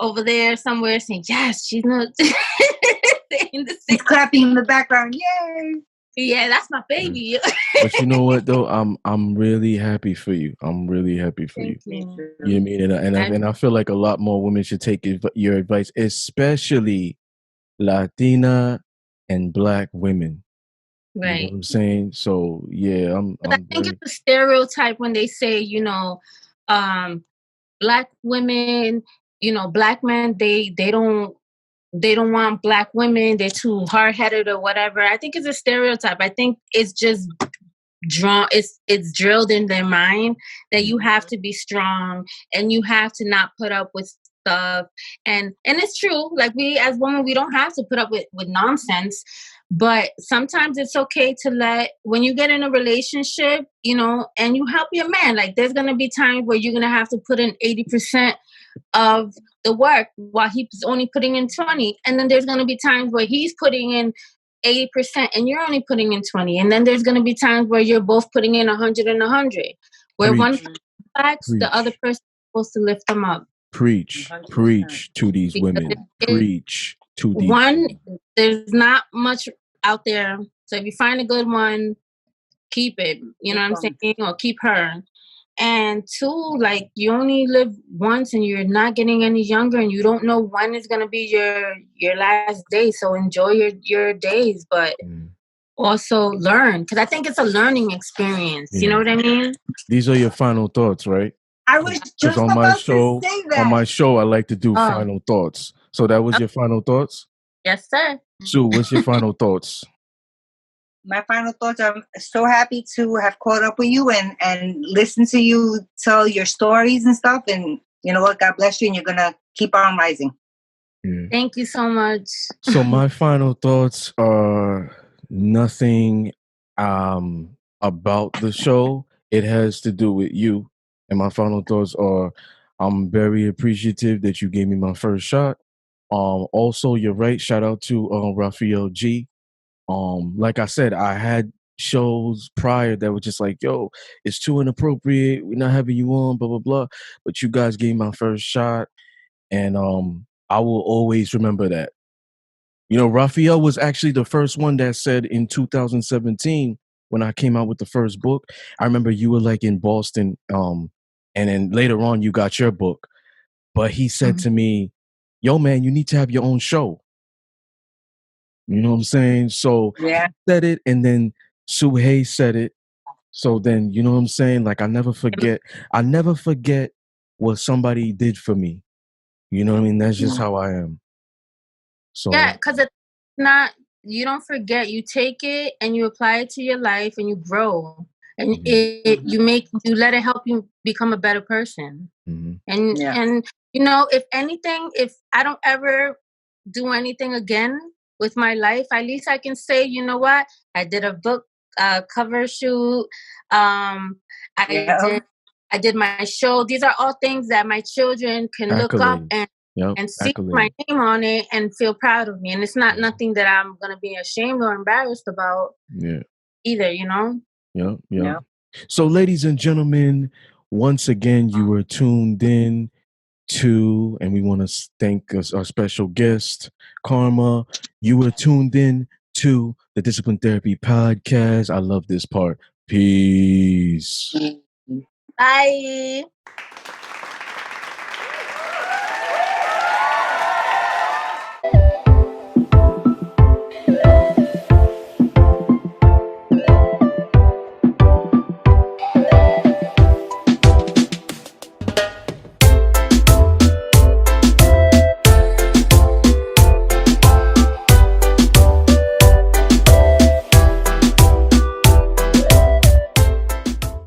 Speaker 3: over there somewhere saying, yes, she's not.
Speaker 1: He's clapping in the background. Yay.
Speaker 3: Yeah, that's my baby.
Speaker 2: But you know what though? I'm really happy for you. I'm really happy for you. You know what I mean? And I feel like a lot more women should take your advice, especially Latina and Black women.
Speaker 3: Right.
Speaker 2: You know what I'm saying? So yeah,
Speaker 3: I think it's a stereotype when they say, you know, Black women, you know, Black men, they don't want Black women. They're too hard headed or whatever. I think it's a stereotype. I think it's just it's drilled in their mind that you have to be strong and you have to not put up with stuff. And it's true. Like, we as women, we don't have to put up with nonsense. But sometimes it's okay to when you get in a relationship, you know, and you help your man. Like, there's gonna be times where you're gonna have to put in 80% of the work while he's only putting in 20. And then there's going to be times where he's putting in 80% and you're only putting in 20. And then there's going to be times where you're both putting in 100 and 100. Where one facts, the other person is supposed to lift them up.
Speaker 2: Preach to these women. Preach to these
Speaker 3: women. There's not much out there. So if you find a good one, keep it. You know what I'm saying? Or keep her. And two, like, you only live once and you're not getting any younger, and you don't know when is gonna be your last day. So enjoy your days, but also learn, because I think it's a learning experience. You know what I mean?
Speaker 2: These are your final thoughts, right?
Speaker 1: I was
Speaker 2: Because
Speaker 1: just
Speaker 2: on
Speaker 1: about to say that.
Speaker 2: my show, I like to do final thoughts. So that was your final thoughts?
Speaker 3: Yes, sir.
Speaker 2: Sue, what's your final thoughts?
Speaker 1: My final thoughts are, I'm so happy to have caught up with you and listen to you tell your stories and stuff. And you know what? God bless you, and you're gonna keep on rising.
Speaker 2: Yeah.
Speaker 3: Thank you so much.
Speaker 2: So my final thoughts are nothing about the show. It has to do with you. And my final thoughts are I'm very appreciative that you gave me my first shot. Also, you're right. Shout out to Raphael G. Like I said, I had shows prior that were just like, yo, it's too inappropriate. We're not having you on, blah, blah, blah. But you guys gave my first shot. And I will always remember that. You know, Raphael was actually the first one that said in 2017 when I came out with the first book. I remember you were like in Boston, and then later on you got your book. But he said to me, "Yo, man, you need to have your own show." You know what I'm saying? So
Speaker 1: Yeah.
Speaker 2: he said it, and then Sue Hay said it. So then, you know what I'm saying? Like I never forget. I never forget what somebody did for me. You know what I mean? That's just how I am. So
Speaker 3: Yeah, because it's not, you don't forget. You take it and you apply it to your life and you grow. And you let it help you become a better person. And you know, if anything, if I don't ever do anything again with my life, at least I can say, you know what, I did a book cover shoot. I did my show. These are all things that my children can look up and see my name on it and feel proud of me. And it's not nothing that I'm gonna be ashamed or embarrassed about either, you know?
Speaker 2: Yeah. So, ladies and gentlemen, once again, you were tuned in to, and we want to thank our special guest, Carma. You were tuned in to the Discipline Therapy Podcast. I love this part. Peace.
Speaker 3: Bye.